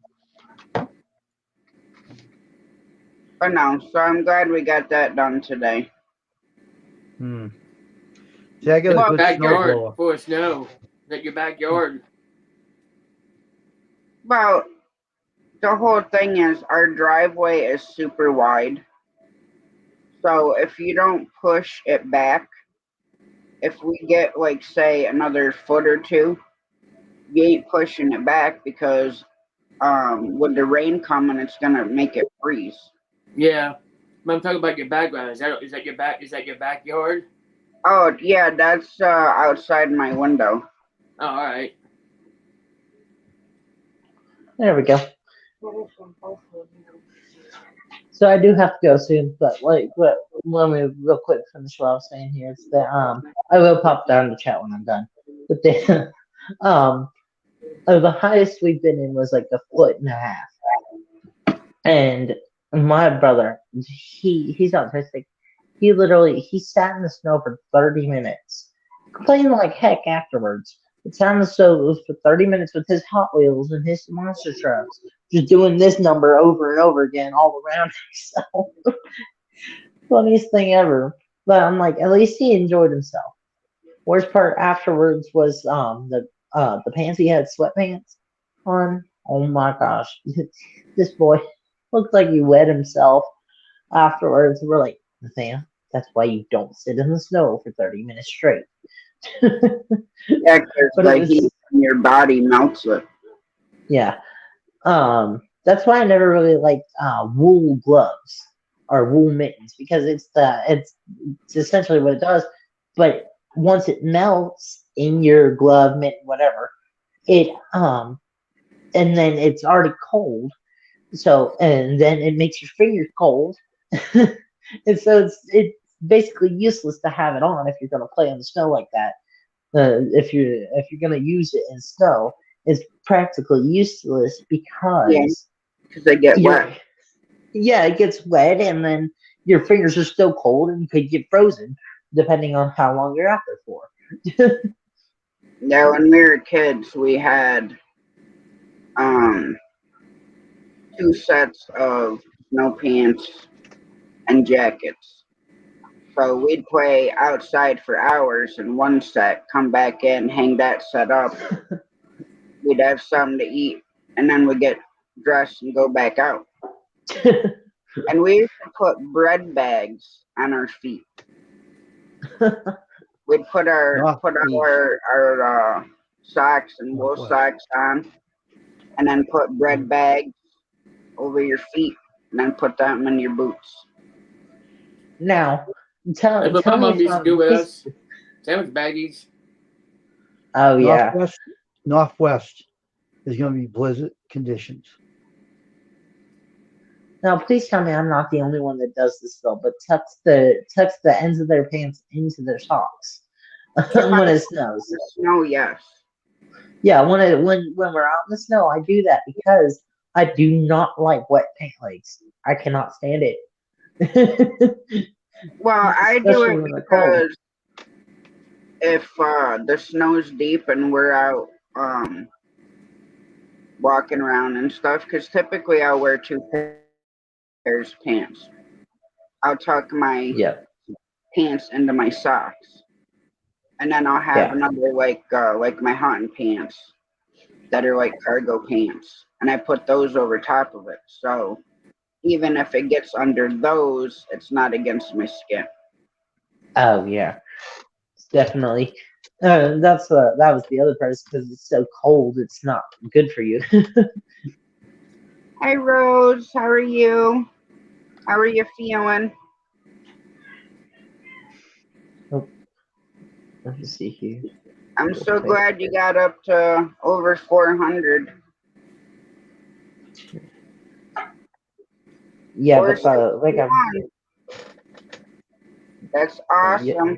Speaker 1: But no, so I'm glad we got that done today.
Speaker 2: Hmm. See, I got a
Speaker 1: Well,
Speaker 2: good snow
Speaker 4: Backyard
Speaker 2: blower.
Speaker 4: full of snow. Is that your backyard?
Speaker 1: well, the whole thing is our driveway is super wide. So if you don't push it back, if we get like say another foot or two, you ain't pushing it back because with the rain coming, it's gonna make it freeze.
Speaker 4: Yeah. But I'm talking about your background. Is that your back? Is that your backyard?
Speaker 1: Oh yeah, that's outside my window.
Speaker 4: Oh, all right.
Speaker 3: There we go. So I do have to go soon, but let me real quick finish what I was saying here. It's that I will pop down the chat when I'm done. But the um the highest we've been in was like a foot and a half. And my brother, he's autistic. He sat in the snow for 30 minutes, complaining like heck afterwards. But sat in the snow for 30 minutes with his Hot Wheels and his monster trucks, just doing this number over and over again all around himself. Funniest thing ever. But I'm like, at least he enjoyed himself. Worst part afterwards was the pants he had sweatpants on. Oh my gosh, this boy looked like he wet himself afterwards. We're like, Nathaniel, that's why you don't sit in the snow for 30 minutes straight.
Speaker 1: Yeah, because
Speaker 3: But it
Speaker 1: the heat
Speaker 3: was
Speaker 1: in your body melts it.
Speaker 3: yeah. That's why I never really liked wool gloves or wool mittens because it's essentially what it does. But once it melts in your glove, mitten, whatever, it and then it's already cold. So and then it makes your fingers cold, and so it's basically useless to have it on if you're going to play in the snow like that. If you're going to use it in snow, it's practically useless
Speaker 1: Yeah,
Speaker 3: because
Speaker 1: because they get
Speaker 3: you're
Speaker 1: wet.
Speaker 3: yeah, it gets wet and then your fingers are still cold and could get frozen depending on how long you're out there for.
Speaker 1: Yeah, when we were kids, we had um, two sets of snow pants and jackets. So we'd play outside for hours in one set, come back in, hang that set up. We'd have something to eat, and then we'd get dressed and go back out. And we used to put bread bags on our feet. We'd put
Speaker 2: Northeast,
Speaker 1: our socks and wool
Speaker 2: Northwest.
Speaker 1: socks on, and then put bread bags over your feet, and then put them in your boots.
Speaker 3: Now,
Speaker 4: That's what my
Speaker 3: tell me
Speaker 4: mom
Speaker 3: if
Speaker 4: used to do
Speaker 3: I'm
Speaker 4: with
Speaker 3: this.
Speaker 4: us. Same with baggies.
Speaker 3: Oh yeah.
Speaker 2: Northwest is going to be blizzard conditions.
Speaker 3: Now, please tell me I'm not the only one that does this though, but tucks the ends of their pants into their socks
Speaker 1: To my
Speaker 3: when it snows.
Speaker 1: snow, yes.
Speaker 3: Yeah, when we're out in the snow, I do that because I do not like wet pant legs. I cannot stand it,
Speaker 1: Well, I do
Speaker 3: especially
Speaker 1: it
Speaker 3: when they're cold.
Speaker 1: because if the snow's deep and we're out walking around and stuff, because typically I'll wear two pairs of pants. I'll tuck my
Speaker 3: Yeah,
Speaker 1: pants into my socks, and then I'll have
Speaker 3: yeah.
Speaker 1: another like my hunting pants that are like cargo pants, and I put those over top of it. So even if it gets under those, it's not against my skin.
Speaker 3: Oh yeah, definitely. That was the other part because it's so cold. It's not good for you.
Speaker 1: Hi Rose, how are you? How are you feeling?
Speaker 3: Oh, let me see here
Speaker 1: I'm
Speaker 3: real
Speaker 1: so
Speaker 3: quick.
Speaker 1: glad you got up to over 400.
Speaker 3: Yeah, but
Speaker 1: Four 61. That's
Speaker 3: yeah,
Speaker 1: awesome.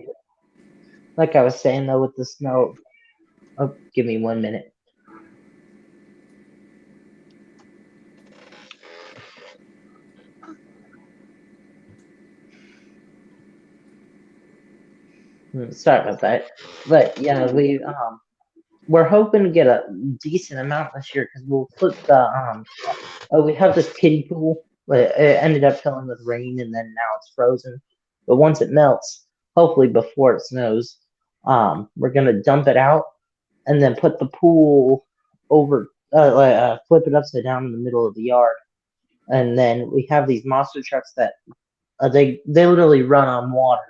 Speaker 3: like I was saying though with the snow. Oh, give me 1 minute. Sorry about that. But yeah, we're hoping to get a decent amount this year because we'll put the oh, we have this kiddie pool, but it ended up filling with rain and then now it's frozen. But once it melts, hopefully before it snows, we're gonna dump it out and then put the pool over, flip it upside down in the middle of the yard, and then we have these monster trucks that they literally run on water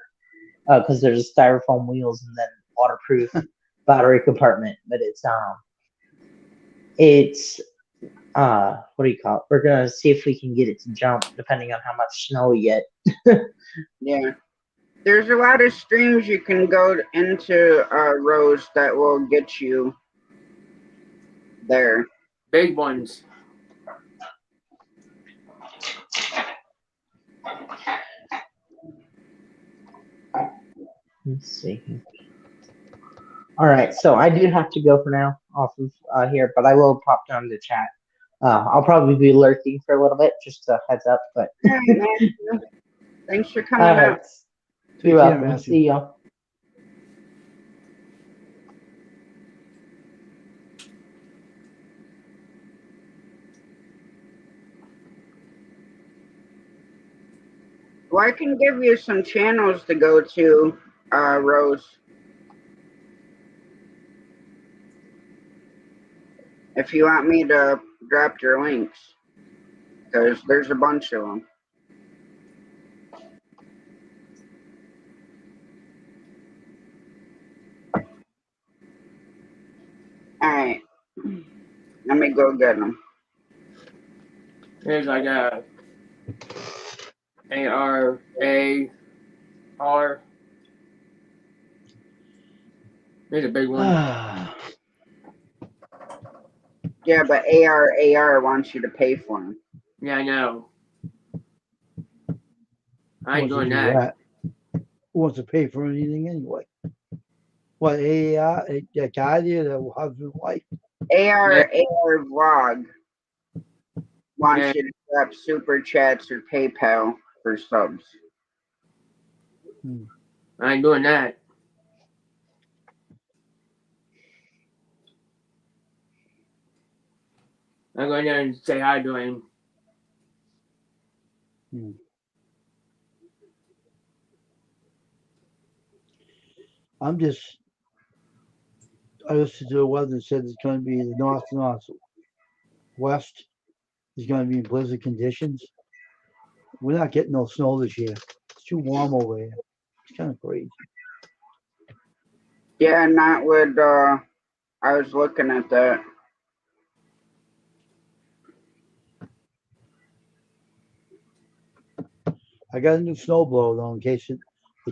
Speaker 3: because there's styrofoam wheels and then waterproof battery compartment. But it's what do you call it? We're gonna see if we can get it to jump depending on how much snow we get.
Speaker 1: Yeah. There's a lot of streams you can go into, Rose, that will get you there.
Speaker 4: Big ones.
Speaker 3: Let's see. All right, so I do have to go for now off of here, but I will pop down the chat. I'll probably be lurking for a little bit, just a heads up. But
Speaker 1: All right, Matthew. Thanks for
Speaker 3: all
Speaker 1: coming
Speaker 3: right,
Speaker 1: up.
Speaker 3: you're
Speaker 2: Take care,
Speaker 3: welcome.
Speaker 2: Matthew.
Speaker 3: See y'all.
Speaker 1: Well, I can give you some channels to go to, Rose, if you want me to drop your links, because there's a bunch of them. All right, let me go get them.
Speaker 4: There's like a ARAR. There's a big one.
Speaker 1: Yeah, but AR wants you to pay for them.
Speaker 4: Yeah, I know. I ain't
Speaker 2: Wants to
Speaker 4: doing
Speaker 2: do
Speaker 4: that.
Speaker 2: that. Who wants to pay for anything anyway? What, a guy there, that husband, wife?
Speaker 1: AR vlog wants
Speaker 4: Yeah.
Speaker 1: you to drop super chats or PayPal for subs.
Speaker 4: I ain't doing that. I'm going there and say hi to him.
Speaker 2: I listened to the weather and said it's going to be the northwest is going to be in blizzard conditions. We're not getting no snow this year. It's too warm over here. It's kind of crazy.
Speaker 1: Yeah, not with, I was looking at that.
Speaker 2: I got a new snowblower though, in case it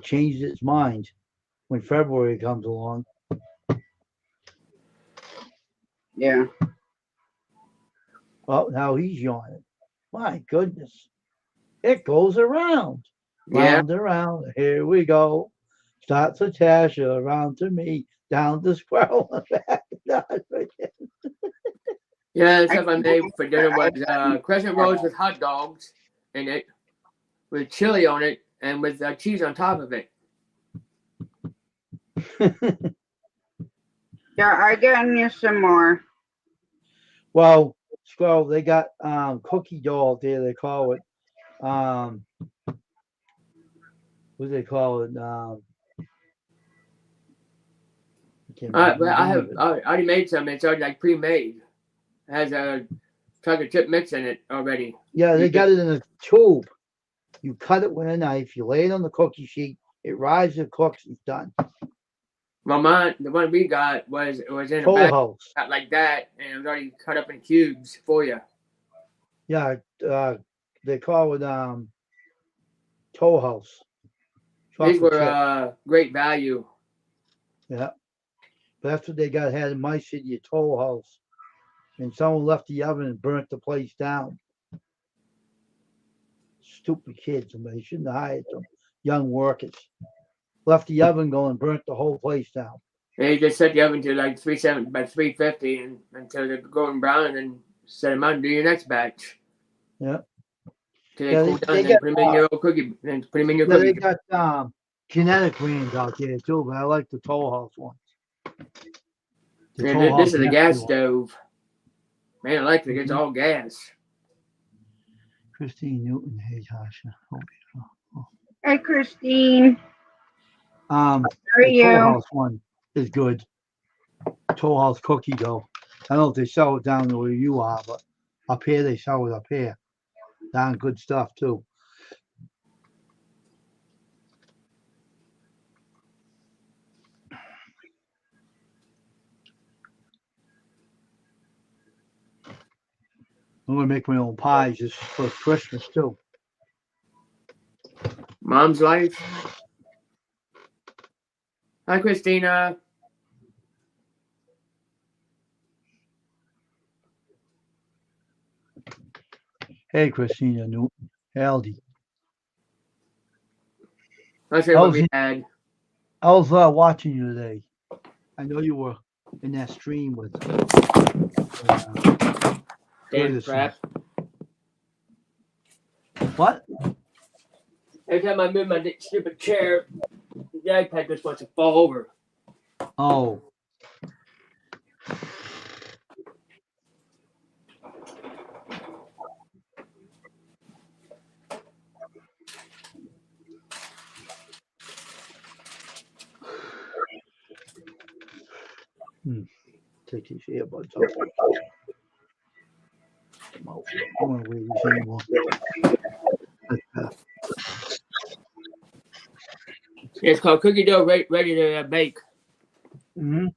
Speaker 2: changes its mind when February comes along.
Speaker 1: Yeah.
Speaker 2: Oh, now he's yawning. My goodness. It goes around.
Speaker 4: Yeah.
Speaker 2: Round and round. Here we go. Starts to Tasha, around to me, down to Squirrel.
Speaker 4: Yeah, the stuff I made for dinner was crescent rolls with hot dogs in it, with chili on it, and with cheese on top of it.
Speaker 1: Yeah, I getting you some more.
Speaker 2: Well, Squirrel, they got cookie dough out there. They call it what do they call it?
Speaker 4: I already made some. It's already like pre-made. It has a chocolate chip mix in it already.
Speaker 2: Yeah, they got it in a tube. You cut it with a knife. You lay it on the cookie sheet. It rises, it cooks, it's done.
Speaker 4: Well, the one we got was in a
Speaker 2: Toll
Speaker 4: bag,
Speaker 2: House.
Speaker 4: not like that, and it was already cut up in cubes for you.
Speaker 2: Yeah, they call it Toll House.
Speaker 4: These
Speaker 2: Chocolate chip.
Speaker 4: were great value.
Speaker 2: Yeah, but that's what they got had in my city, a Toll House, and someone left the oven and burnt the place down. Stupid kids, and they shouldn't have hired them. Young workers left the oven going, burnt the whole place down.
Speaker 4: And you just set the oven to like 370 by 350 and until they're golden brown, and then set them out and do your next batch.
Speaker 2: Yeah.
Speaker 4: Till they cool down, then put them in your old cookie. Then put them in your cookie.
Speaker 2: They got genetic brands out there too, but I like the Toll House ones.
Speaker 4: This is a gas stove. Man, I like it. It's all gas.
Speaker 2: Christine Newton, hey Tasha.
Speaker 1: Hey, Christine.
Speaker 2: The Toll House one is good. Toll House cookie dough. I don't know if they sell it down where you are, but up here they sell it up here. Darn good stuff too. I'm gonna make my own pies just for Christmas too.
Speaker 4: Mom's life. Hi, Christina.
Speaker 2: Hey, Christina Newton. Howdy.
Speaker 4: I'll show you what we had.
Speaker 2: I was watching you today. I know you were in that stream with
Speaker 4: Damn
Speaker 2: Curtis.
Speaker 4: crap.
Speaker 2: What?
Speaker 4: Every time I move my stupid chair, the iPad just wants to fall over.
Speaker 2: Oh. Take these earbuds off. I don't want to wear these anymore.
Speaker 4: It's called cookie dough ready to bake.
Speaker 2: Mm-hmm.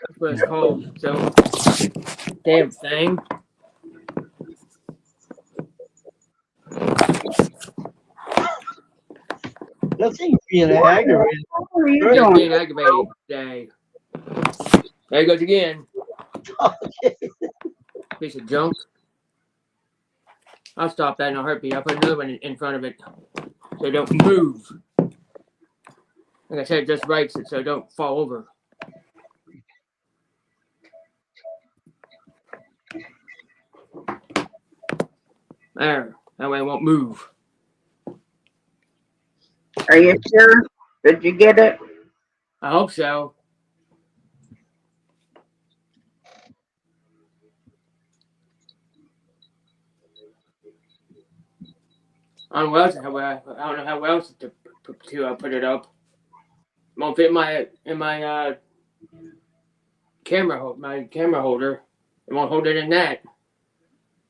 Speaker 4: That's what it's called. So, damn thing.
Speaker 2: That thing's being aggravated.
Speaker 1: What are you
Speaker 4: It's
Speaker 1: doing?
Speaker 4: being aggravated today. There it goes again. Piece of junk. I'll stop that in a heartbeat. I'll put another one in front of it so it don't move. Like I said, it just rights it so it don't fall over. There. That way it won't move.
Speaker 1: Are you sure? Did you get it?
Speaker 4: I hope so. I don't know how else to put it up. It won't fit in my camera holder. It won't hold it in that.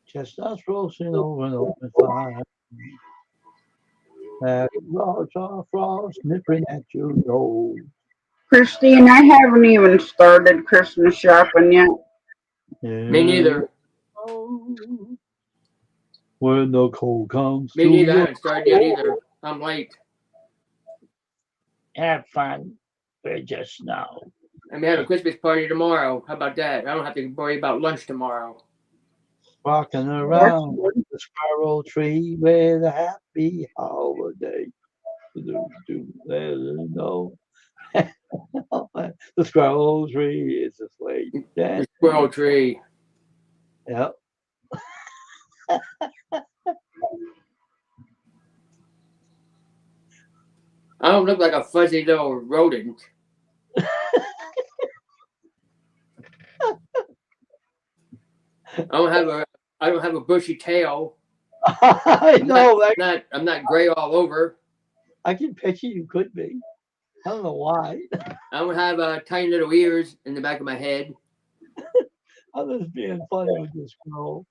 Speaker 2: Chestnuts roasting over an open fire. Frost nipping at your nose.
Speaker 1: Christine, I haven't even started Christmas shopping yet.
Speaker 4: Me neither.
Speaker 2: When the cold comes
Speaker 4: Me
Speaker 2: to
Speaker 4: neither. I
Speaker 2: your
Speaker 4: haven't started yet either. I'm late.
Speaker 2: have fun. We're just now.
Speaker 4: And we have a Christmas party tomorrow. How about that? I don't have to worry about lunch tomorrow.
Speaker 2: Walking around the sparrow tree with a happy holiday. No. The squirrel tree is asleep.
Speaker 4: The squirrel tree.
Speaker 2: Yep.
Speaker 4: I don't look like a fuzzy little rodent. I don't have a bushy tail.
Speaker 2: I know.
Speaker 4: I'm not gray all over.
Speaker 2: I can picture you could be. I don't know why.
Speaker 4: I don't have tiny little ears in the back of my head.
Speaker 2: I'm just being funny with this squirrel.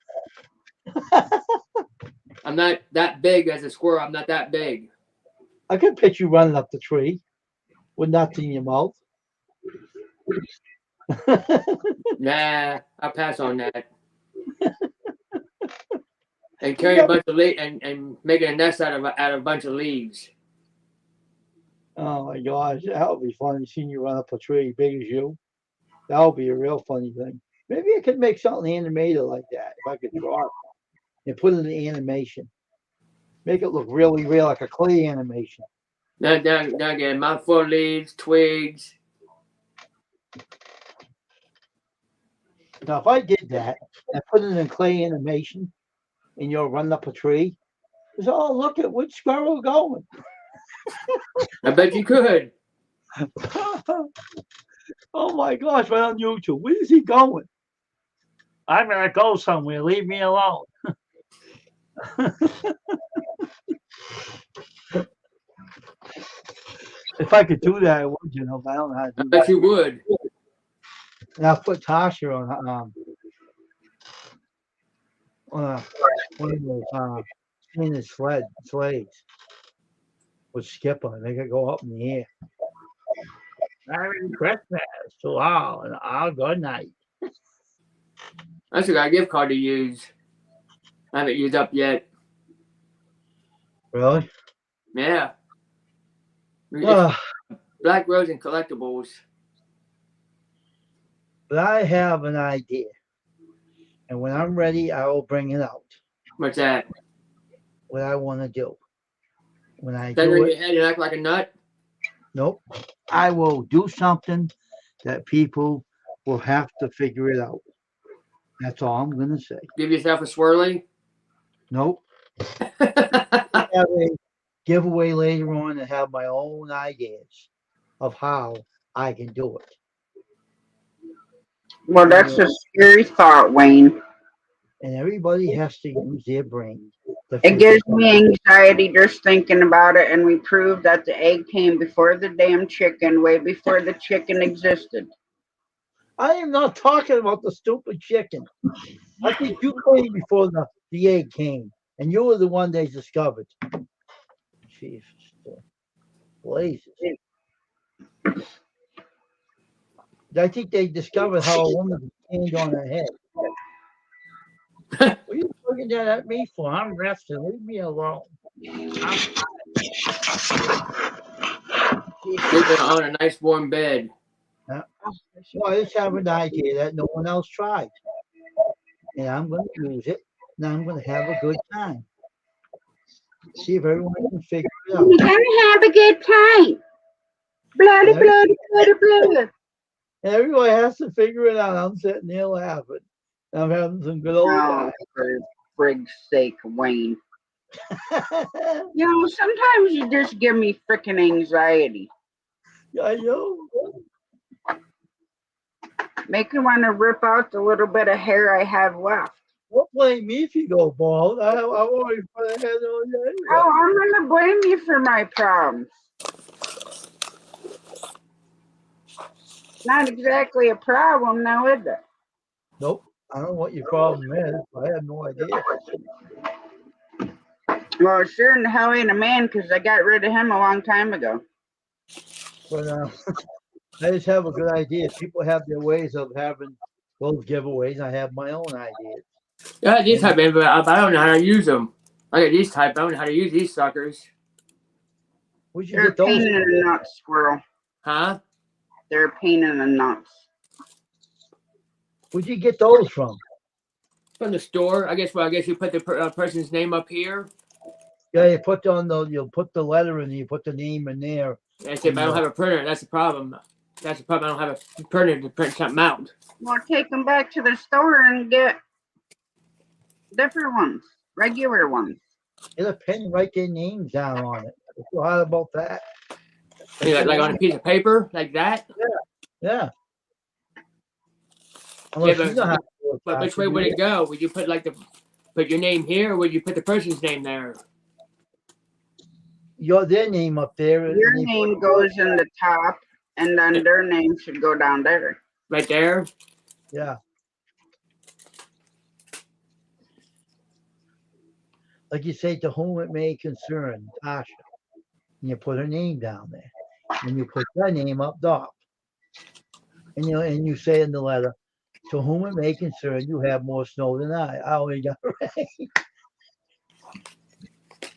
Speaker 4: I'm not that big as a squirrel. I'm not that big.
Speaker 2: I can picture you running up the tree with nothing in your mouth.
Speaker 4: Nah, I'll pass on that. And carry a bunch of and making a nest out of a bunch of leaves.
Speaker 2: Oh my gosh, that would be funny seeing you run up a tree big as you. That would be a real funny thing. Maybe I could make something animated like that if I could draw it and put it in animation. Make it look really real, like a clay animation.
Speaker 4: Now again, mouthful of leaves, twigs.
Speaker 2: Now, if I did that and put it in clay animation, and you're running up a tree, it's oh look at which squirrel going.
Speaker 4: I bet you could.
Speaker 2: Oh my gosh, right on YouTube. Where is he going? I'm gonna go somewhere. Leave me alone. If I could do that, I would, but I don't know how to
Speaker 4: I
Speaker 2: do
Speaker 4: bet
Speaker 2: that.
Speaker 4: you would.
Speaker 2: And I'll put Tasha on one of those stainless sleds with Skipper, and they could go up in the air. Merry Christmas to all, and all good night.
Speaker 4: I still got a gift card to use. I haven't used up yet.
Speaker 2: Really?
Speaker 4: Yeah. It's Black Rose and Collectibles.
Speaker 2: But I have an idea. And when I'm ready, I will bring it out.
Speaker 4: What's that?
Speaker 2: What I want to do. When I
Speaker 4: That
Speaker 2: do
Speaker 4: in
Speaker 2: it,
Speaker 4: your head and act like a nut?
Speaker 2: nope. I will do something that people will have to figure it out. That's all I'm going to say.
Speaker 4: Give yourself a swirly?
Speaker 2: Nope. Have a giveaway later on and have my own ideas of how I can do it.
Speaker 1: Well,
Speaker 2: And,
Speaker 1: that's a scary thought, Wayne.
Speaker 2: and everybody has to use their brain to
Speaker 1: It
Speaker 2: figure
Speaker 1: gives
Speaker 2: it out.
Speaker 1: me anxiety just thinking about it, and we proved that the egg came before the damn chicken, way before the chicken existed.
Speaker 2: I am not talking about the stupid chicken. I think you came before the egg came, and you were the one they discovered. Jesus, blazes. I think they discovered how a woman can stand on her head. What are you looking at me for? I'm resting. Leave me alone. I'm
Speaker 4: Sleeping on a nice warm bed.
Speaker 2: well, I just have an idea that no one else tried. And I'm going to use it. And I'm going to have a good time. See if everyone can figure it out.
Speaker 1: We're gonna have a good time. Bloody,
Speaker 2: And
Speaker 1: bloody, bloody, bloody.
Speaker 2: everybody has to figure it out. I'm sitting there laughing. I'm having some good old
Speaker 1: Oh,
Speaker 2: time.
Speaker 1: for frig's sake, Wayne. Sometimes you just give me freaking anxiety.
Speaker 2: I know.
Speaker 1: Make me want to rip out the little bit of hair I have left.
Speaker 2: Don't blame me if you go bald. I've already put a head on you anyway.
Speaker 1: Oh, I'm gonna blame you for my problems. Not exactly a problem now, is it?
Speaker 2: Nope. I don't know what your problem is. I have no idea.
Speaker 1: Well, it sure in the hell ain't a man because I got rid of him a long time ago.
Speaker 2: But I just have a good idea. People have their ways of having those giveaways. I have my own ideas.
Speaker 4: Yeah, these type, but I don't know how to use them. I got these type. I don't know how to use these suckers.
Speaker 2: Where'd you
Speaker 1: They're a
Speaker 2: get those?
Speaker 1: pain in the nuts, squirrel.
Speaker 4: Huh?
Speaker 1: They're a pain in the nuts.
Speaker 2: Where'd you get those from?
Speaker 4: From the store. I guess. Well, I guess you put the person's name up here.
Speaker 2: Yeah, you put you'll put the letter in, you put the name in there.
Speaker 4: That's it. But I don't have a printer. That's the problem. That's the problem. I don't have a printer to print something out.
Speaker 1: Well, take them back to the store and get different ones, regular ones.
Speaker 2: Get a pen and write their names down on it. What's so hard about that?
Speaker 4: Like on a piece of paper, like that.
Speaker 2: Yeah.
Speaker 4: Yeah,
Speaker 2: Unless you know how to do it,
Speaker 4: but which way would it go? Would you put put your name here, or would you put the person's name there?
Speaker 2: their name up there.
Speaker 1: Your name goes in the top, and then their name should go down there.
Speaker 4: Right there.
Speaker 2: Yeah. Like you say, to whom it may concern, Tasha. And you put her name down there. And you put their name up top. And you say in the letter, to whom it may concern, you have more snow than I. I only got rain.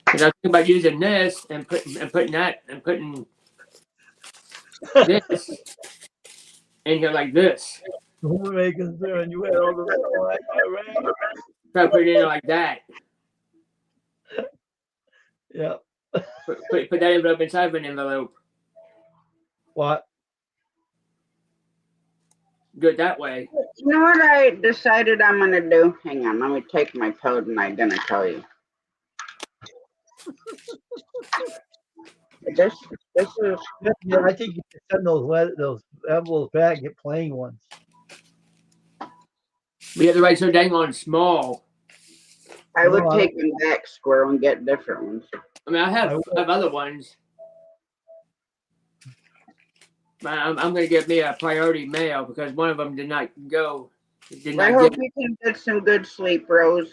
Speaker 4: Because I was thinking about using this and putting that and putting this in here like this.
Speaker 2: To whom it may concern, you had all the snow. I got rain.
Speaker 4: Try to put it in there like that.
Speaker 2: Yeah.
Speaker 4: Put that envelope inside of an envelope.
Speaker 2: What?
Speaker 4: Do it that way.
Speaker 1: You know what I decided I'm gonna do? Hang on, let me take my code and I'm gonna tell you. This is.
Speaker 2: Yeah, I think you should send those envelopes back, get plain ones.
Speaker 4: We have to write so dang on small.
Speaker 1: I would take them back, squirrel, and get different ones.
Speaker 4: I mean, I have other ones. But I'm going to give me a priority mail because one of them did not go.
Speaker 1: I hope you can get some good sleep, Rose.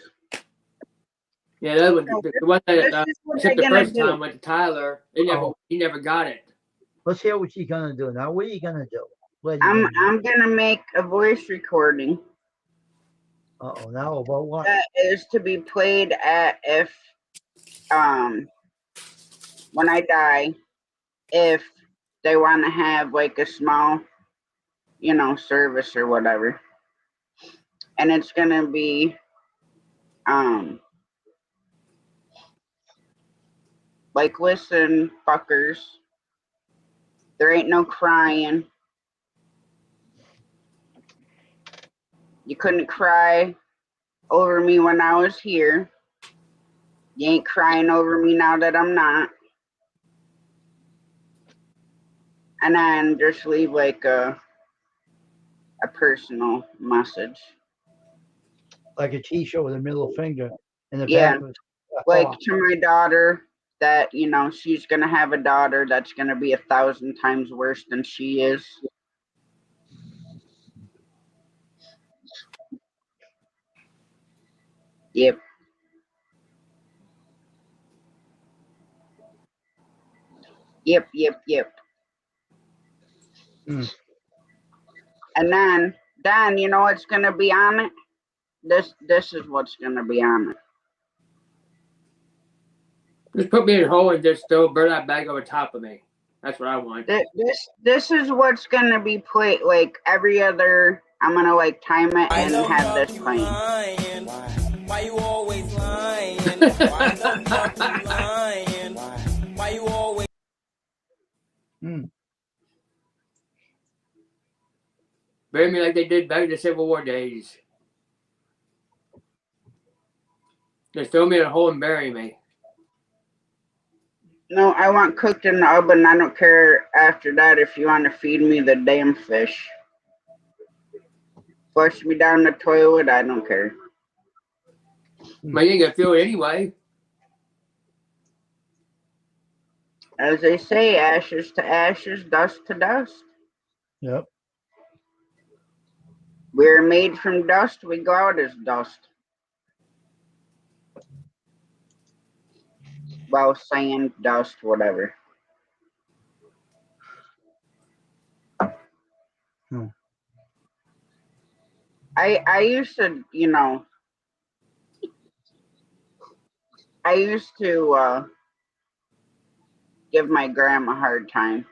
Speaker 4: Yeah, the other one, the one that except the first
Speaker 1: do.
Speaker 4: time went to Tyler. He never got it.
Speaker 2: Let's hear what you're gonna do now. What are you gonna do?
Speaker 1: I'm gonna make a voice recording.
Speaker 2: Uh-oh, now about what?
Speaker 1: That is to be played at if when I die, if they want to have like a small, service or whatever. and it's gonna be like, listen, fuckers, there ain't no crying. You couldn't cry over me when I was here. You ain't crying over me now that I'm not. And then just leave like a personal message.
Speaker 2: Like a T-shirt with a middle finger in the
Speaker 1: Yeah,
Speaker 2: back of it.
Speaker 1: like to my daughter, that, you know, she's gonna have a daughter that's gonna be 1,000 times worse than she is. Yep. Yep, yep, yep.
Speaker 2: Mm.
Speaker 1: And then you know what's gonna be on it? This is what's gonna be on it.
Speaker 4: Just put me in a hole and just throw a burlap bag over top of me. That's what I want.
Speaker 1: This is what's gonna be played like every other. I'm gonna like time it and have this playing.
Speaker 5: Why you always lying? Why the fuck you lying? Why you always?
Speaker 2: Mm.
Speaker 4: Bury me like they did back in the Civil War days. Just throw me in a hole and bury me.
Speaker 1: No, I want cooked in the oven. I don't care after that if you want to feed me the damn fish. Flush me down the toilet. I don't care.
Speaker 4: But you ain't gonna feel it anyway.
Speaker 1: As they say, ashes to ashes, dust to dust.
Speaker 2: Yep.
Speaker 1: We're made from dust. We go out as dust. Well, sand, dust, whatever.
Speaker 2: Hmm.
Speaker 1: I used to, you know, I used to give my grandma a hard time,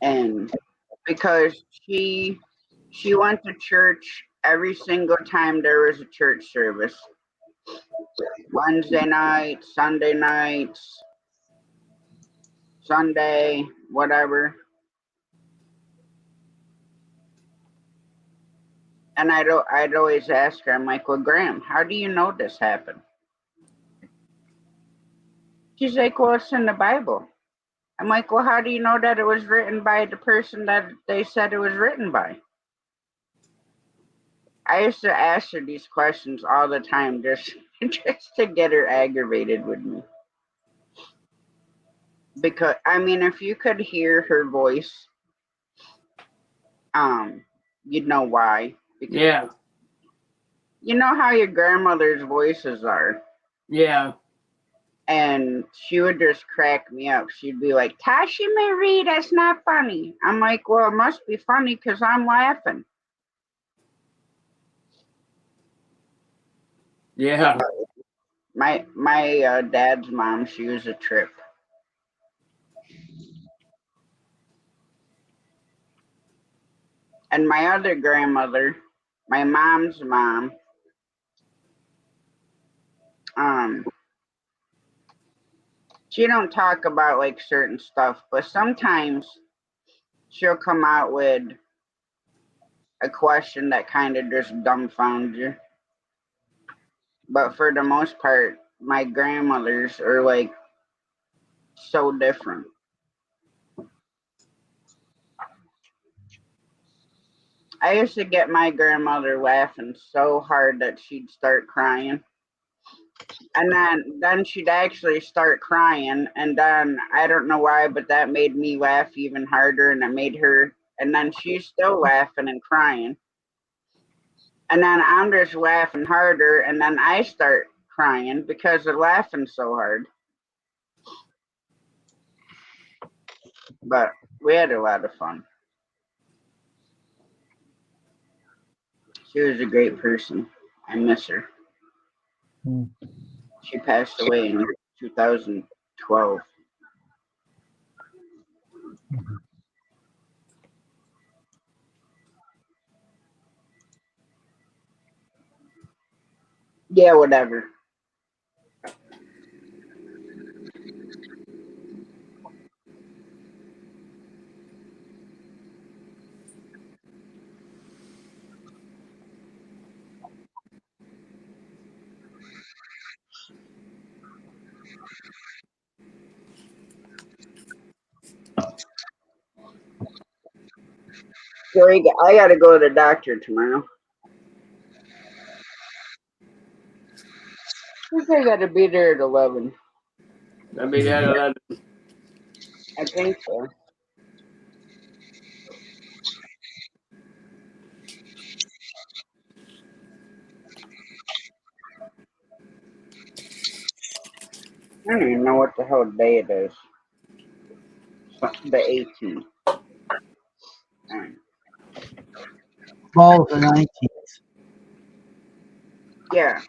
Speaker 1: and because she went to church every single time there was a church service. Wednesday nights, Sunday nights, Sunday, whatever. And I'd always ask her, I'm like, well, Graham, how do you know this happened? She's like, well, it's in the Bible. I'm like, well, how do you know that it was written by the person that they said it was written by? I used to ask her these questions all the time just to get her aggravated with me. Because I mean, if you could hear her voice, you'd know why. Because
Speaker 4: Yeah.
Speaker 1: you know how your grandmother's voices are.
Speaker 4: Yeah.
Speaker 1: And she would just crack me up. She'd be like, Tashi Marie, that's not funny. I'm like, well, it must be funny because I'm laughing.
Speaker 4: Yeah.
Speaker 1: My dad's mom, she was a trip. And my other grandmother, my mom's mom, um, she don't talk about like certain stuff, but sometimes she'll come out with a question that kind of just dumbfounds you. But for the most part, my grandmothers are like so different. I used to get my grandmother laughing so hard that she'd start crying. And then she'd actually start crying, and then I don't know why, but that made me laugh even harder, and it made her, and then she's still laughing and crying. And then I'm just laughing harder, and then I start crying because of laughing so hard. But we had a lot of fun. She was a great person. I miss her.
Speaker 2: Hmm.
Speaker 1: She passed away in 2012. Yeah, whatever. Joey, I gotta go to the doctor tomorrow. I think I gotta be there at 11.
Speaker 4: I mean, at 11.
Speaker 1: I think so. I don't even know what the hell day it is. The 18th. Alright.
Speaker 2: Tomorrow's the 19th.
Speaker 1: Yeah.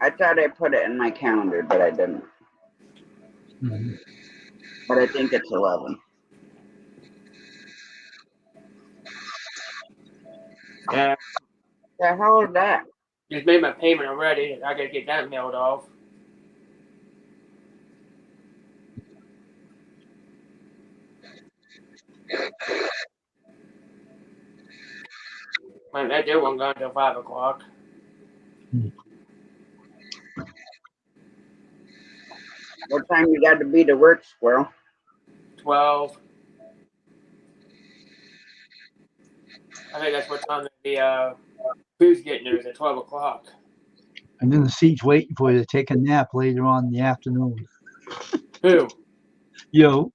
Speaker 1: I thought I put it in my calendar, but I didn't.
Speaker 2: Mhm.
Speaker 1: But I think it's 11.
Speaker 4: Yeah,
Speaker 1: The hell is that?
Speaker 4: just made my payment already. I gotta get that mailed off. Man, that deal won't go until 5 o'clock.
Speaker 1: What time you got to be to work, squirrel?
Speaker 4: 12. I think that's what time the food's getting there is at 12 o'clock.
Speaker 2: And then the seat's waiting for you to take a nap later on in the afternoon.
Speaker 4: Who?
Speaker 2: Yo,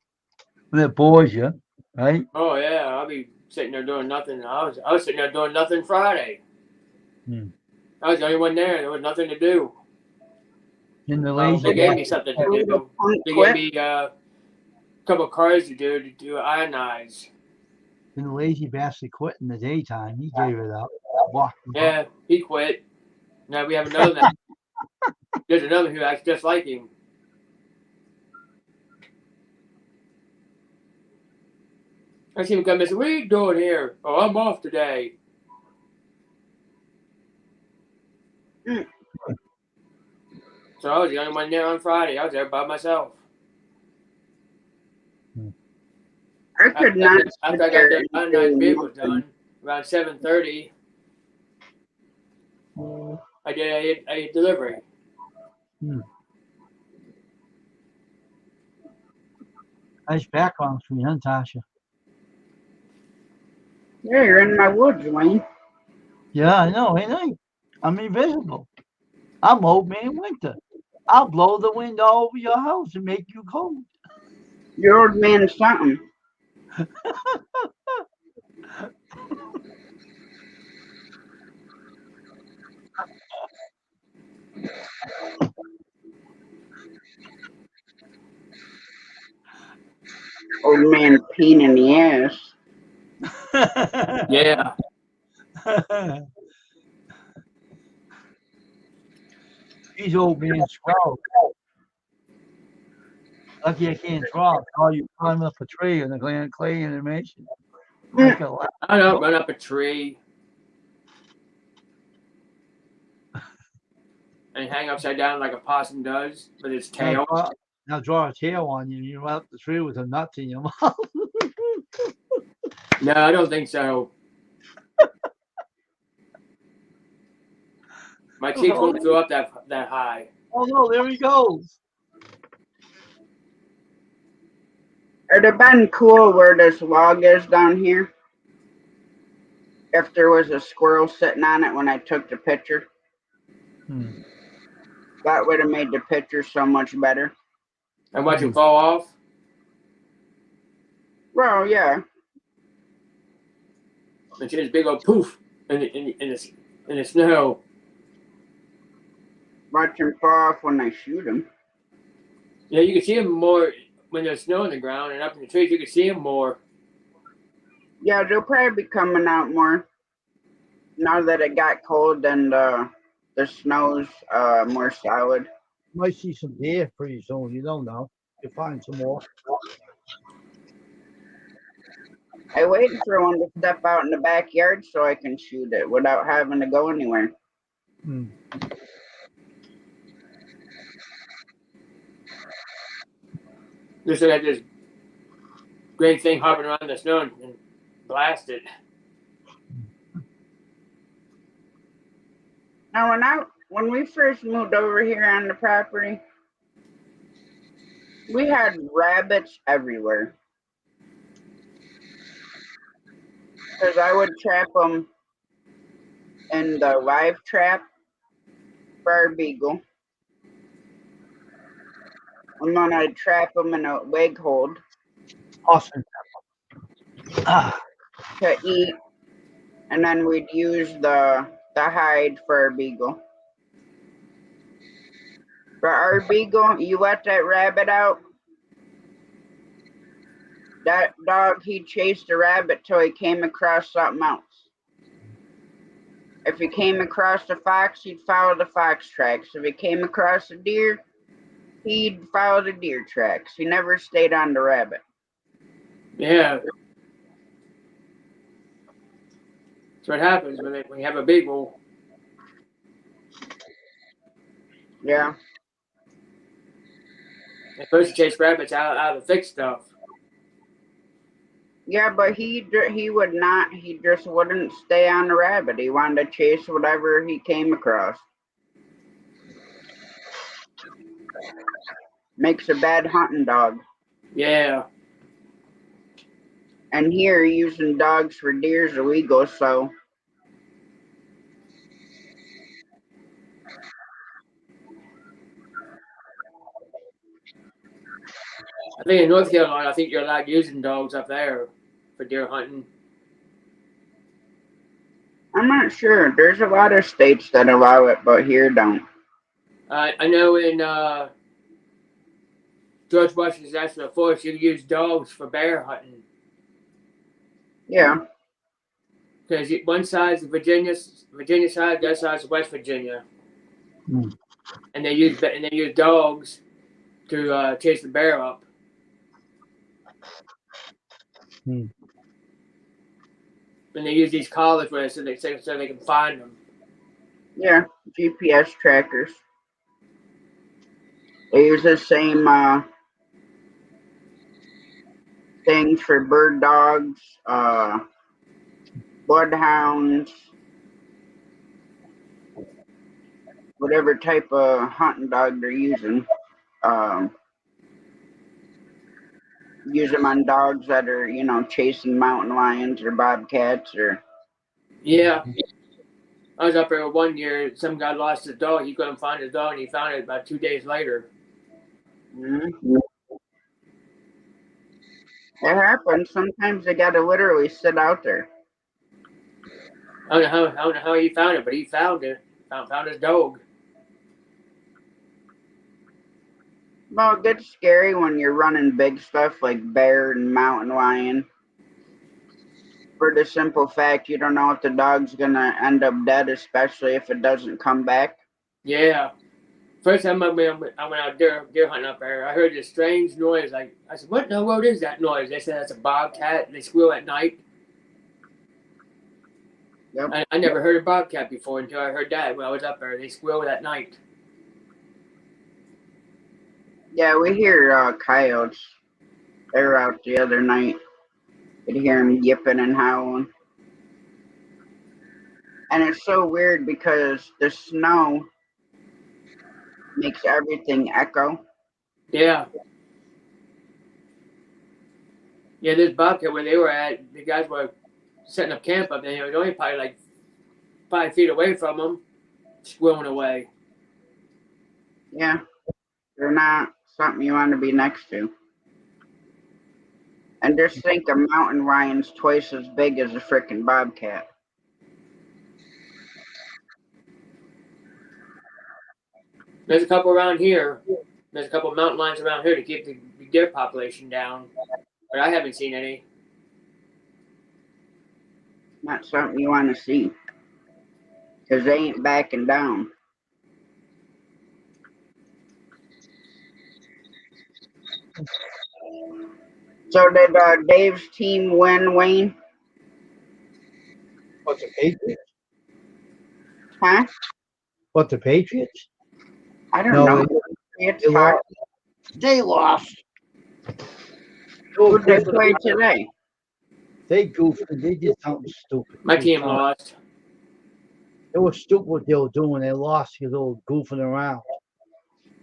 Speaker 2: when it bores you, right?
Speaker 4: Oh yeah, I'll be sitting there doing nothing. I was sitting there doing nothing Friday.
Speaker 2: Hmm.
Speaker 4: I was the only one there. There was nothing to do.
Speaker 2: In the
Speaker 4: Well,
Speaker 2: lazy
Speaker 4: they gave me
Speaker 2: bastard.
Speaker 4: something to do. They gave me a couple of cars to do ionize.
Speaker 2: And the lazy bastard quit in the daytime. He gave it up. Walked him up.
Speaker 4: Yeah, he quit. Now we have another. There's another who acts just like him. I see him come and say, "What are you doing here?" "Oh, I'm off today."
Speaker 1: Mm.
Speaker 4: So I was the only one there on Friday. I was there by myself.
Speaker 1: I could not.
Speaker 4: After I got the ionize vehicle done around 7:30, I did a delivery.
Speaker 2: Nice background for you, huh, Tasha?
Speaker 1: Yeah, you're in my woods, Wayne.
Speaker 2: Yeah, I know, ain't I? I'm invisible. I'm old man winter. I'll blow the wind all over your house and make you cold.
Speaker 1: You're old man something. Old man pain in the ass.
Speaker 4: Yeah.
Speaker 2: He's old man squirrel. Lucky I can't draw. All you climb up a tree in the Glen Clay animation. Like a
Speaker 4: I don't run up a tree and hang upside down like a possum does with its tail.
Speaker 2: now draw a tail on you and you run up the tree with a nut in your mouth.
Speaker 4: No, I don't think so. My cheeks won't go up that high.
Speaker 2: Oh no, there he goes.
Speaker 1: It'd have been cool where this log is down here. If there was a squirrel sitting on it when I took the picture. That would have made the picture so much better.
Speaker 4: And watch him fall off.
Speaker 1: Well, yeah.
Speaker 4: And see this big old poof in the snow.
Speaker 1: Watch him fall off when I shoot him.
Speaker 4: Yeah, you can see him more when there's snow on the ground and up in the trees. You can see him more.
Speaker 1: Yeah, they'll probably be coming out more now that it got cold and the snow's more solid.
Speaker 2: You might see some deer pretty soon. You don't know. You'll find some more.
Speaker 1: I waited for one to step out in the backyard so I can shoot it without having to go anywhere.
Speaker 4: Just like this great thing hopping around in the snow and blast it.
Speaker 1: Now, when we first moved over here on the property, we had rabbits everywhere. Because I would trap them in the live trap for our beagle. And then I'd trap them in a leg hold
Speaker 2: Awesome. Ah,
Speaker 1: to eat. And then we'd use the hide for our beagle. For our beagle, you let that rabbit out, that dog, he chased the rabbit till he came across something else. If he came across a fox, he'd follow the fox tracks. If he came across a deer, he'd follow the deer tracks. He never stayed on the rabbit.
Speaker 4: Yeah. That's what happens when you have a beagle.
Speaker 1: Yeah.
Speaker 4: They're supposed to chase rabbits out of the thick stuff.
Speaker 1: Yeah, but he would not. He just wouldn't stay on the rabbit. He wanted to chase whatever he came across. Makes a bad hunting dog.
Speaker 4: Yeah.
Speaker 1: And here, using dogs for deer is illegal, so.
Speaker 4: I think in North Carolina, I think you're allowed using dogs up there for deer hunting.
Speaker 1: I'm not sure. There's a lot of states that allow it, but here don't.
Speaker 4: I know in George Washington's National Forest, you use dogs for bear hunting.
Speaker 1: Yeah.
Speaker 4: Because one side's the Virginia side, the other side's West Virginia, and they use dogs to chase the bear up. And they use these collars with it so they can find them.
Speaker 1: Yeah, GPS trackers. They use the same things for bird dogs, bloodhounds, whatever type of hunting dog they're using. Use them on dogs that are, chasing mountain lions or bobcats or.
Speaker 4: Yeah. I was up there one year. Some guy lost his dog. He couldn't find his dog, and he found it about 2 days later.
Speaker 1: Mm-hmm. It happens. Sometimes they gotta literally sit out there.
Speaker 4: I don't know how he found it, but he found it. Found his dog.
Speaker 1: Well, it gets scary when you're running big stuff like bear and mountain lion. For the simple fact you don't know if the dog's gonna end up dead, especially if it doesn't come back.
Speaker 4: Yeah. First time I went out deer hunting up there, I heard this strange noise. I said, "What in the world is that noise?" They said that's a bobcat. They squeal at night.
Speaker 1: Yep.
Speaker 4: I never heard a bobcat before until I heard that when I was up there. They squeal at night.
Speaker 1: Yeah, we hear coyotes. They were out the other night. Could hear them yipping and howling. And it's so weird because the snow makes everything echo.
Speaker 4: Yeah. Yeah, this bobcat where they were at, the guys were setting up camp up there. It was only probably like 5 feet away from them, squealing away.
Speaker 1: Yeah, they're not something you want to be next to. And just think a mountain lion's twice as big as a frickin' bobcat.
Speaker 4: There's a couple around here. There's a couple of mountain lions around here to keep the deer population down, but I haven't seen any.
Speaker 1: Not something you want to see. Because they ain't backing down. So did Dave's team win, Wayne?
Speaker 2: what, the Patriots?
Speaker 1: Huh?
Speaker 2: What, the Patriots?
Speaker 1: I don't
Speaker 2: No,
Speaker 1: know. It's
Speaker 2: they
Speaker 1: hot.
Speaker 2: lost. They lost. They were
Speaker 1: Who'd they
Speaker 2: goofing
Speaker 1: play
Speaker 2: around.
Speaker 1: today?
Speaker 2: They goofed. They did something stupid.
Speaker 4: My
Speaker 2: They
Speaker 4: team
Speaker 2: found-
Speaker 4: lost.
Speaker 2: It was stupid what they were doing. They lost because they were goofing around.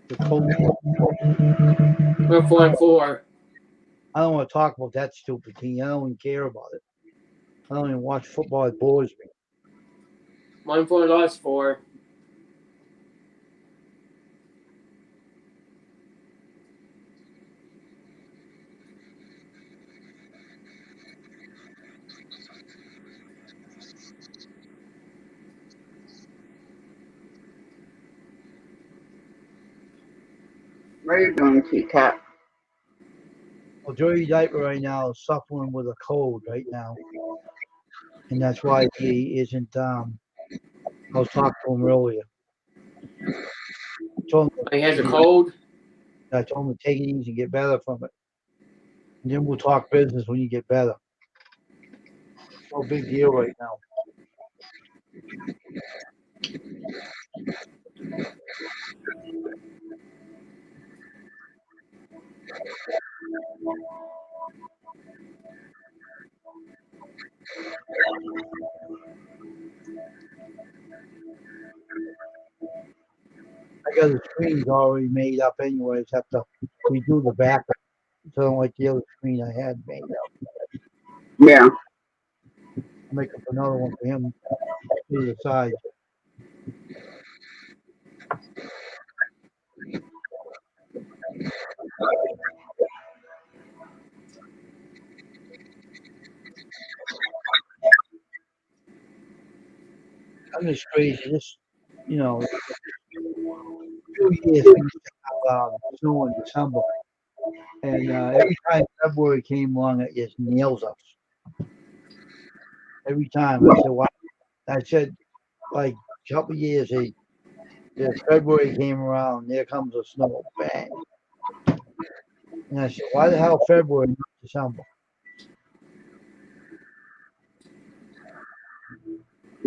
Speaker 2: The coach.
Speaker 4: We're 4-4.
Speaker 2: I don't want to talk about that stupid team. I don't even care about it. I don't even watch football. It bores me.
Speaker 4: 1-4, lost 4.
Speaker 1: What are you doing, Teacup?
Speaker 2: Well, Joey Diaper right now is suffering with a cold right now, and that's why he isn't. I was talking to him earlier.
Speaker 4: He has a cold.
Speaker 2: I told him to take it easy and get better from it. And then we'll talk business when you get better. No big deal right now. I got the screens already made up anyways. Have to redo the backup. So I don't like the other screen I had made up.
Speaker 1: Yeah.
Speaker 2: I'll make up another one for him to the side. I'm just crazy. Just, you know, 2 years we used to have snow in December. And every time February came along, it just nails us. Every time. I said, why? I said, like, a couple of years, February came around, there comes the snow. Bang. And I said, why the hell February, not December?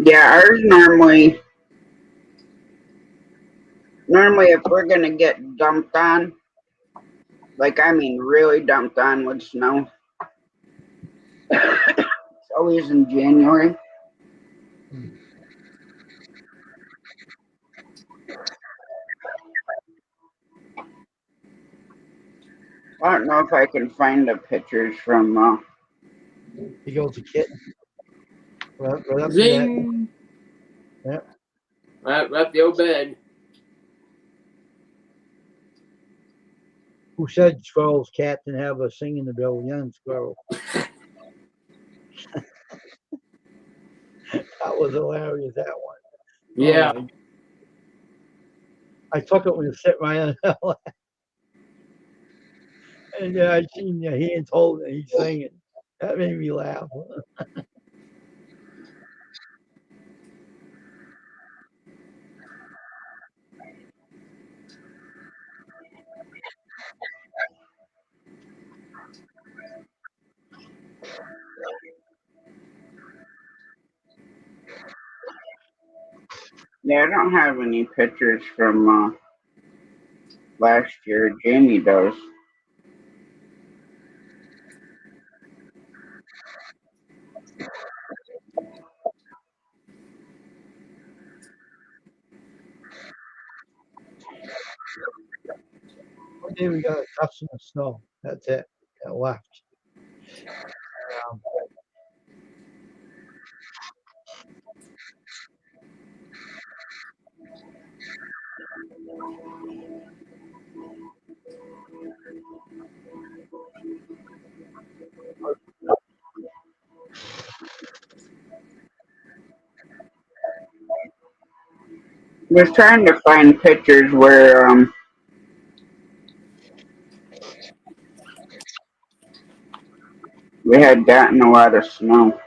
Speaker 1: Yeah, ours normally if we're gonna get dumped on, like I mean really dumped on with snow, it's always in January. I don't know if I can find the pictures from
Speaker 2: He goes to kitten. Right up to that.
Speaker 4: Zing.
Speaker 2: Yeah.
Speaker 4: Right up the old bed.
Speaker 2: Who said squirrels, cats, and have a sing in the bill? Young squirrel. That was hilarious, that one.
Speaker 4: Yeah.
Speaker 2: Oh, I took it when you sit right on the lap. And I seen your hands holding it, he's singing. That made me laugh.
Speaker 1: yeah, I don't have any pictures from last year. Jamie does.
Speaker 2: One day we got a touch in the snow. That's it. That left. Um,
Speaker 1: Was trying to find pictures where we had gotten a lot of snow.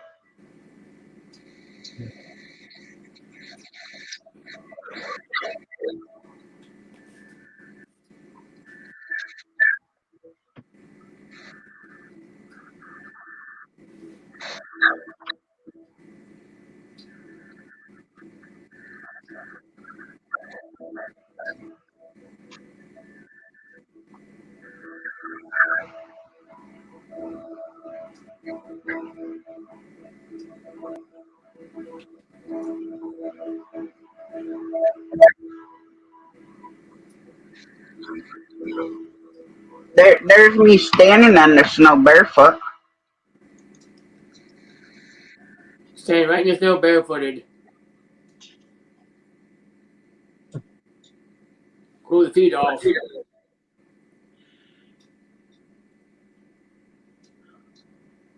Speaker 1: There's me standing in the snow barefoot.
Speaker 4: Standing right in the snow barefooted. Cool the feet off.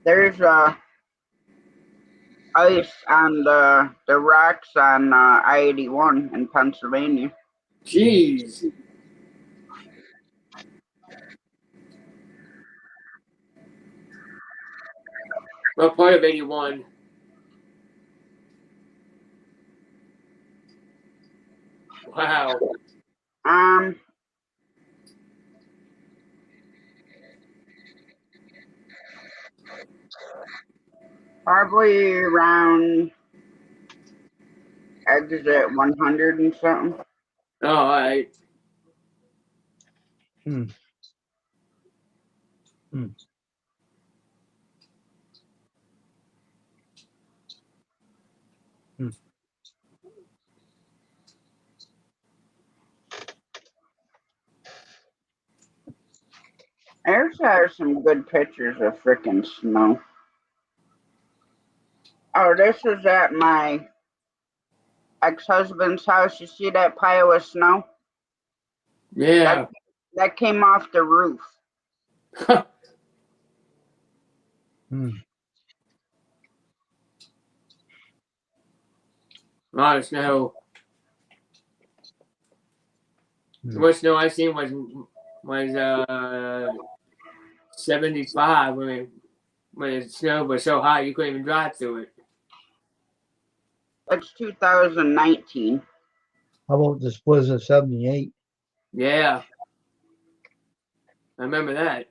Speaker 1: There's ice on the rocks on I-81 in Pennsylvania.
Speaker 4: Jeez. What part of 81? Wow.
Speaker 1: Um, probably around exit 100 and something.
Speaker 4: Oh, all right.
Speaker 2: Hmm. Hmm. Hmm.
Speaker 1: There's some good pictures of frickin' snow. Oh, this was at my ex-husband's house. You see that pile of snow?
Speaker 4: Yeah.
Speaker 1: That came off the roof.
Speaker 2: Hmm.
Speaker 4: A lot of snow. The most snow I seen was 75 when the snow was so high you couldn't even drive through it.
Speaker 1: That's 2019.
Speaker 2: How about the blizzard of 78?
Speaker 4: Yeah. I remember that.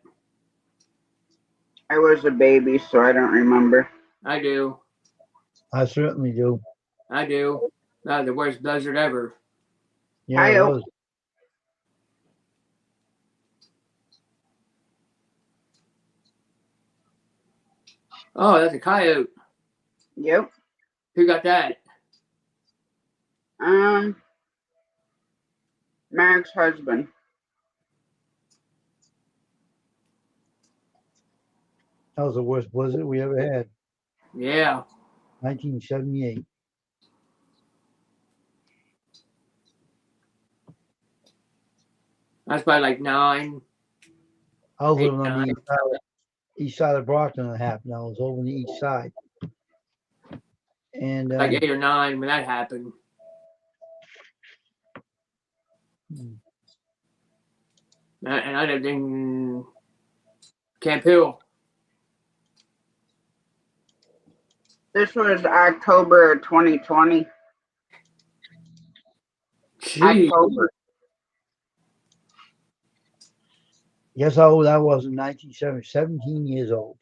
Speaker 1: I was a baby, so I don't remember.
Speaker 4: I do.
Speaker 2: I certainly do.
Speaker 4: I do. That was the worst blizzard ever.
Speaker 2: Yeah, it was.
Speaker 4: Oh, that's a coyote.
Speaker 1: Yep.
Speaker 4: Who got that?
Speaker 1: My ex-husband.
Speaker 2: That was the worst blizzard we ever had.
Speaker 4: Yeah.
Speaker 2: 1978.
Speaker 4: That's probably like 9.
Speaker 2: I was living
Speaker 4: 8,
Speaker 2: on
Speaker 4: 9.
Speaker 2: the east side of Brockton and a half. Now I was over on the east side. And
Speaker 4: Like 8 or 9 when that happened. And I lived in Camp Hill.
Speaker 1: This was October 2020.
Speaker 4: Jeez.
Speaker 1: October.
Speaker 2: guess how old I was in 1970? 17 years old.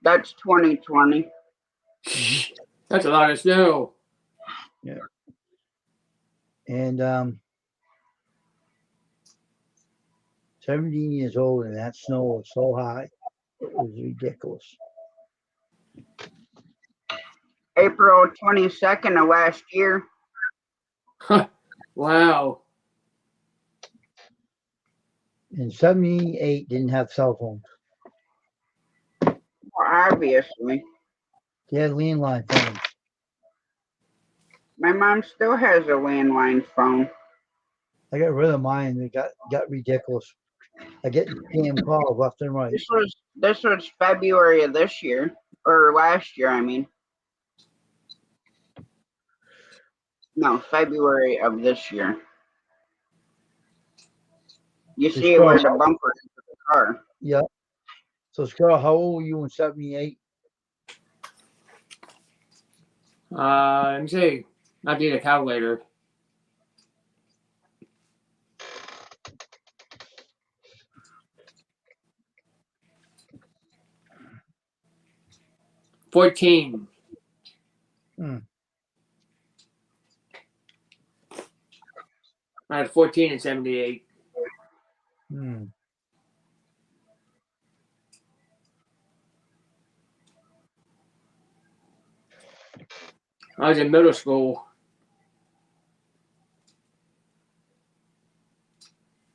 Speaker 1: That's 2020.
Speaker 4: That's a lot of snow.
Speaker 2: Yeah. And 17 years old, and that snow was so high, it was ridiculous.
Speaker 1: April 22nd of last year.
Speaker 4: Wow.
Speaker 2: And 78 didn't have cell phones.
Speaker 1: Well, obviously.
Speaker 2: They had landline phones.
Speaker 1: My mom still has a landline phone.
Speaker 2: I got rid of mine. It got ridiculous. I get damn calls left and right.
Speaker 1: This was February of this year. Or last year, I mean. No, February of this year. You see where the bumper is of the car.
Speaker 2: Yeah. So, Scarl, how old were you in 78?
Speaker 4: Let me see. I need a calculator. $14. I had 14 in 78.
Speaker 2: Hmm.
Speaker 4: I was in middle school.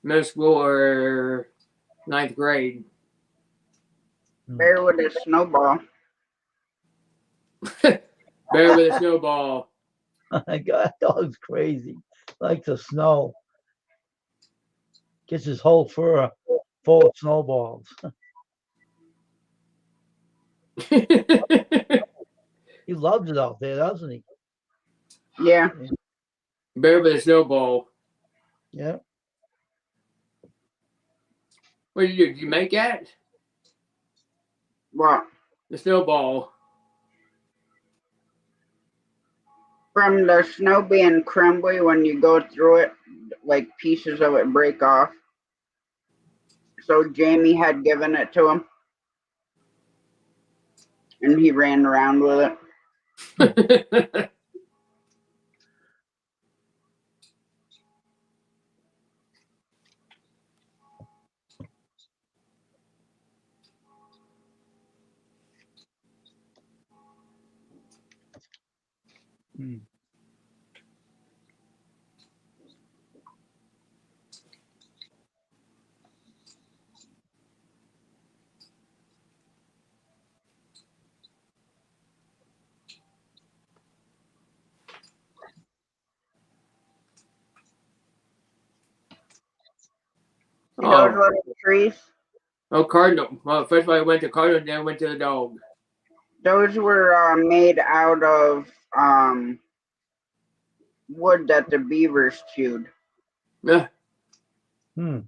Speaker 4: Middle school or ninth grade.
Speaker 1: Bear with a snowball.
Speaker 4: Bear with a snowball.
Speaker 2: My God, that dog's crazy. Likes the snow. Gets his whole fur full of snowballs. He loves it out there, doesn't he?
Speaker 1: Yeah.
Speaker 4: Bear with a snowball.
Speaker 2: Yeah.
Speaker 4: What did you do? Did you make that?
Speaker 1: What?
Speaker 4: The snowball.
Speaker 1: From the snow being crumbly when you go through it, like pieces of it break off. So Jamie had given it to him, and he ran around with it.
Speaker 2: Hmm.
Speaker 1: See those
Speaker 4: Oh,
Speaker 1: little trees?
Speaker 4: oh, cardinal. Well, first of all, I went to cardinal, then I went to the dog.
Speaker 1: Those were made out of wood that the beavers chewed.
Speaker 4: Yeah.
Speaker 2: Hmm.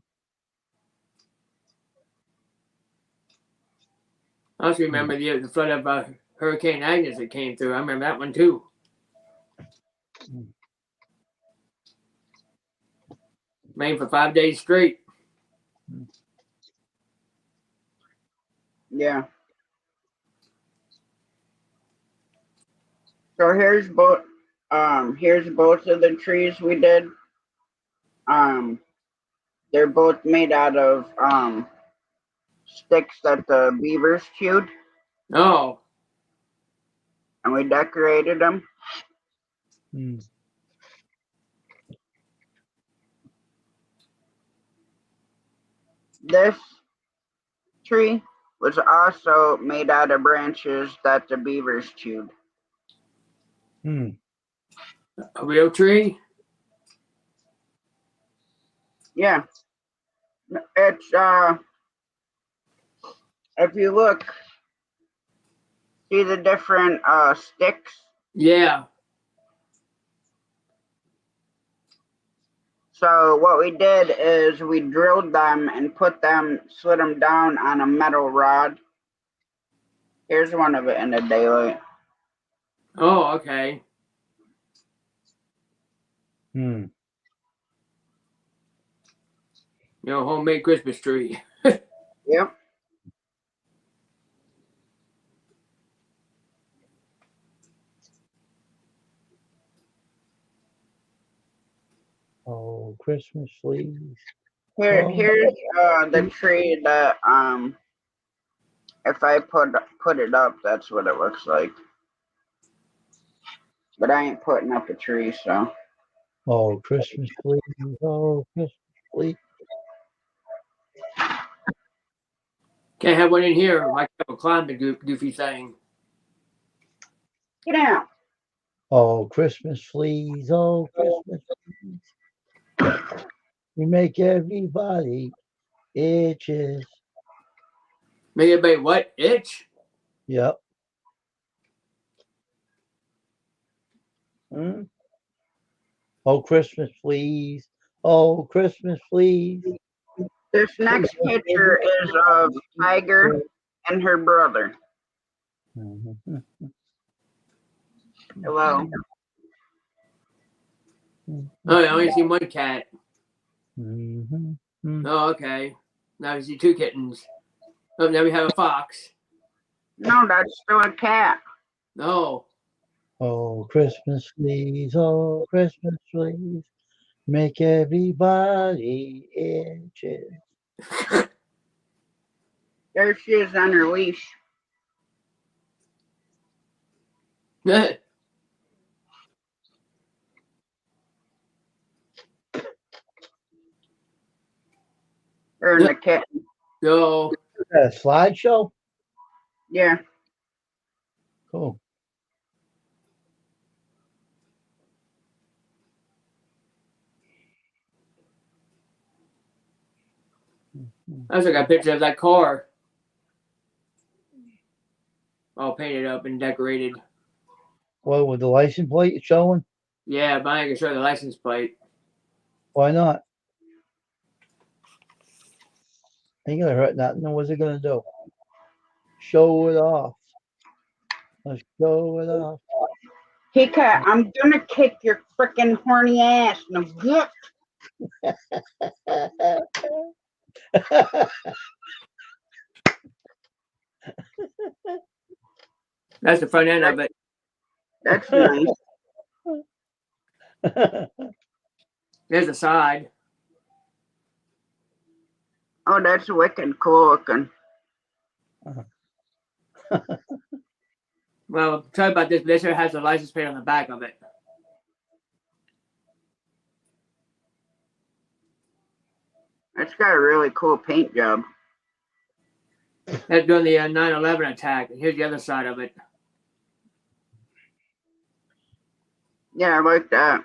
Speaker 4: I also remember the flood of Hurricane Agnes that came through. I remember that one too. Rained for 5 days straight.
Speaker 1: Yeah. So here's both of the trees we did. They're both made out of sticks that the beavers chewed,
Speaker 4: Oh,
Speaker 1: and we decorated them.
Speaker 2: Hmm.
Speaker 1: This tree was also made out of branches that the beavers chewed.
Speaker 2: Hmm.
Speaker 4: a real tree?
Speaker 1: Yeah. It's if you look, see the different sticks.
Speaker 4: Yeah.
Speaker 1: So what we did is we drilled them and slid them down on a metal rod. Here's one of it in the daylight.
Speaker 4: Oh, okay.
Speaker 2: Hmm.
Speaker 4: Homemade Christmas tree.
Speaker 1: Yep.
Speaker 2: Oh, Christmas leaves.
Speaker 1: Here's the tree that if I put it up, that's what it looks like. But I ain't putting up a tree, so
Speaker 2: Oh, Christmas leaves. Oh, Christmas leaves.
Speaker 4: Can't have one in here. I can't climb the goofy thing.
Speaker 1: get out.
Speaker 2: Oh, Christmas fleas. Oh, Christmas fleas. We make everybody itches.
Speaker 4: Make everybody what? Itch?
Speaker 2: Yep. Hmm? Oh, Christmas fleas. Oh, Christmas fleas.
Speaker 1: This next picture is of Tiger and her brother.
Speaker 2: Mhm.
Speaker 1: Hello.
Speaker 4: Oh, I only see one cat.
Speaker 2: Mhm.
Speaker 4: Oh, okay. Now I see two kittens. Oh, now we have a fox.
Speaker 1: No, that's still a cat.
Speaker 4: No.
Speaker 2: Oh, Christmas fleas. Oh, Christmas fleas. Make everybody itches.
Speaker 1: There she is on her leash. Her and the kitten.
Speaker 4: So
Speaker 2: A slideshow?
Speaker 1: Yeah.
Speaker 2: Cool.
Speaker 4: I also got a picture of that car. All painted up and decorated.
Speaker 2: Well, with the license plate showing?
Speaker 4: Yeah, but I can show the license plate.
Speaker 2: Why not? Ain't gonna hurt nothing. What's it gonna do? Show it off. Let's show it off.
Speaker 1: Hey, cat, I'm gonna kick your frickin' horny ass. No good.
Speaker 4: That's the front end of it.
Speaker 1: That's nice.
Speaker 4: There's the side.
Speaker 1: Oh, that's wicked cool looking.
Speaker 4: Well, sorry about this. This here has the license plate on the back of it.
Speaker 1: It's got a really cool paint job.
Speaker 4: That's during the 9/11 attack. And here's the other side of it.
Speaker 1: Yeah, I like that.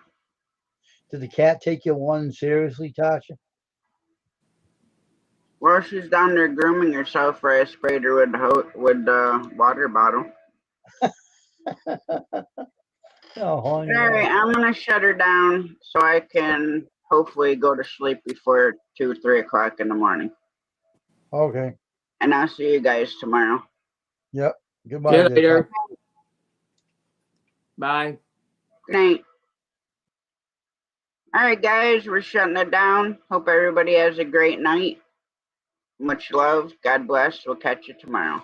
Speaker 2: Did the cat take your one seriously, Tasha?
Speaker 1: Well, she's down there grooming herself for I sprayed her with the water bottle.
Speaker 2: Oh, honey.
Speaker 1: All right, I'm gonna shut her down so I can hopefully go to sleep before 2, 3 o'clock in the morning.
Speaker 2: Okay.
Speaker 1: And I'll see you guys tomorrow.
Speaker 2: Yep. Goodbye.
Speaker 4: See you
Speaker 2: there,
Speaker 4: later.
Speaker 2: Tasha.
Speaker 4: Bye.
Speaker 1: Good night. All right, guys, we're shutting it down. Hope everybody has a great night. Much love. God bless. We'll catch you tomorrow.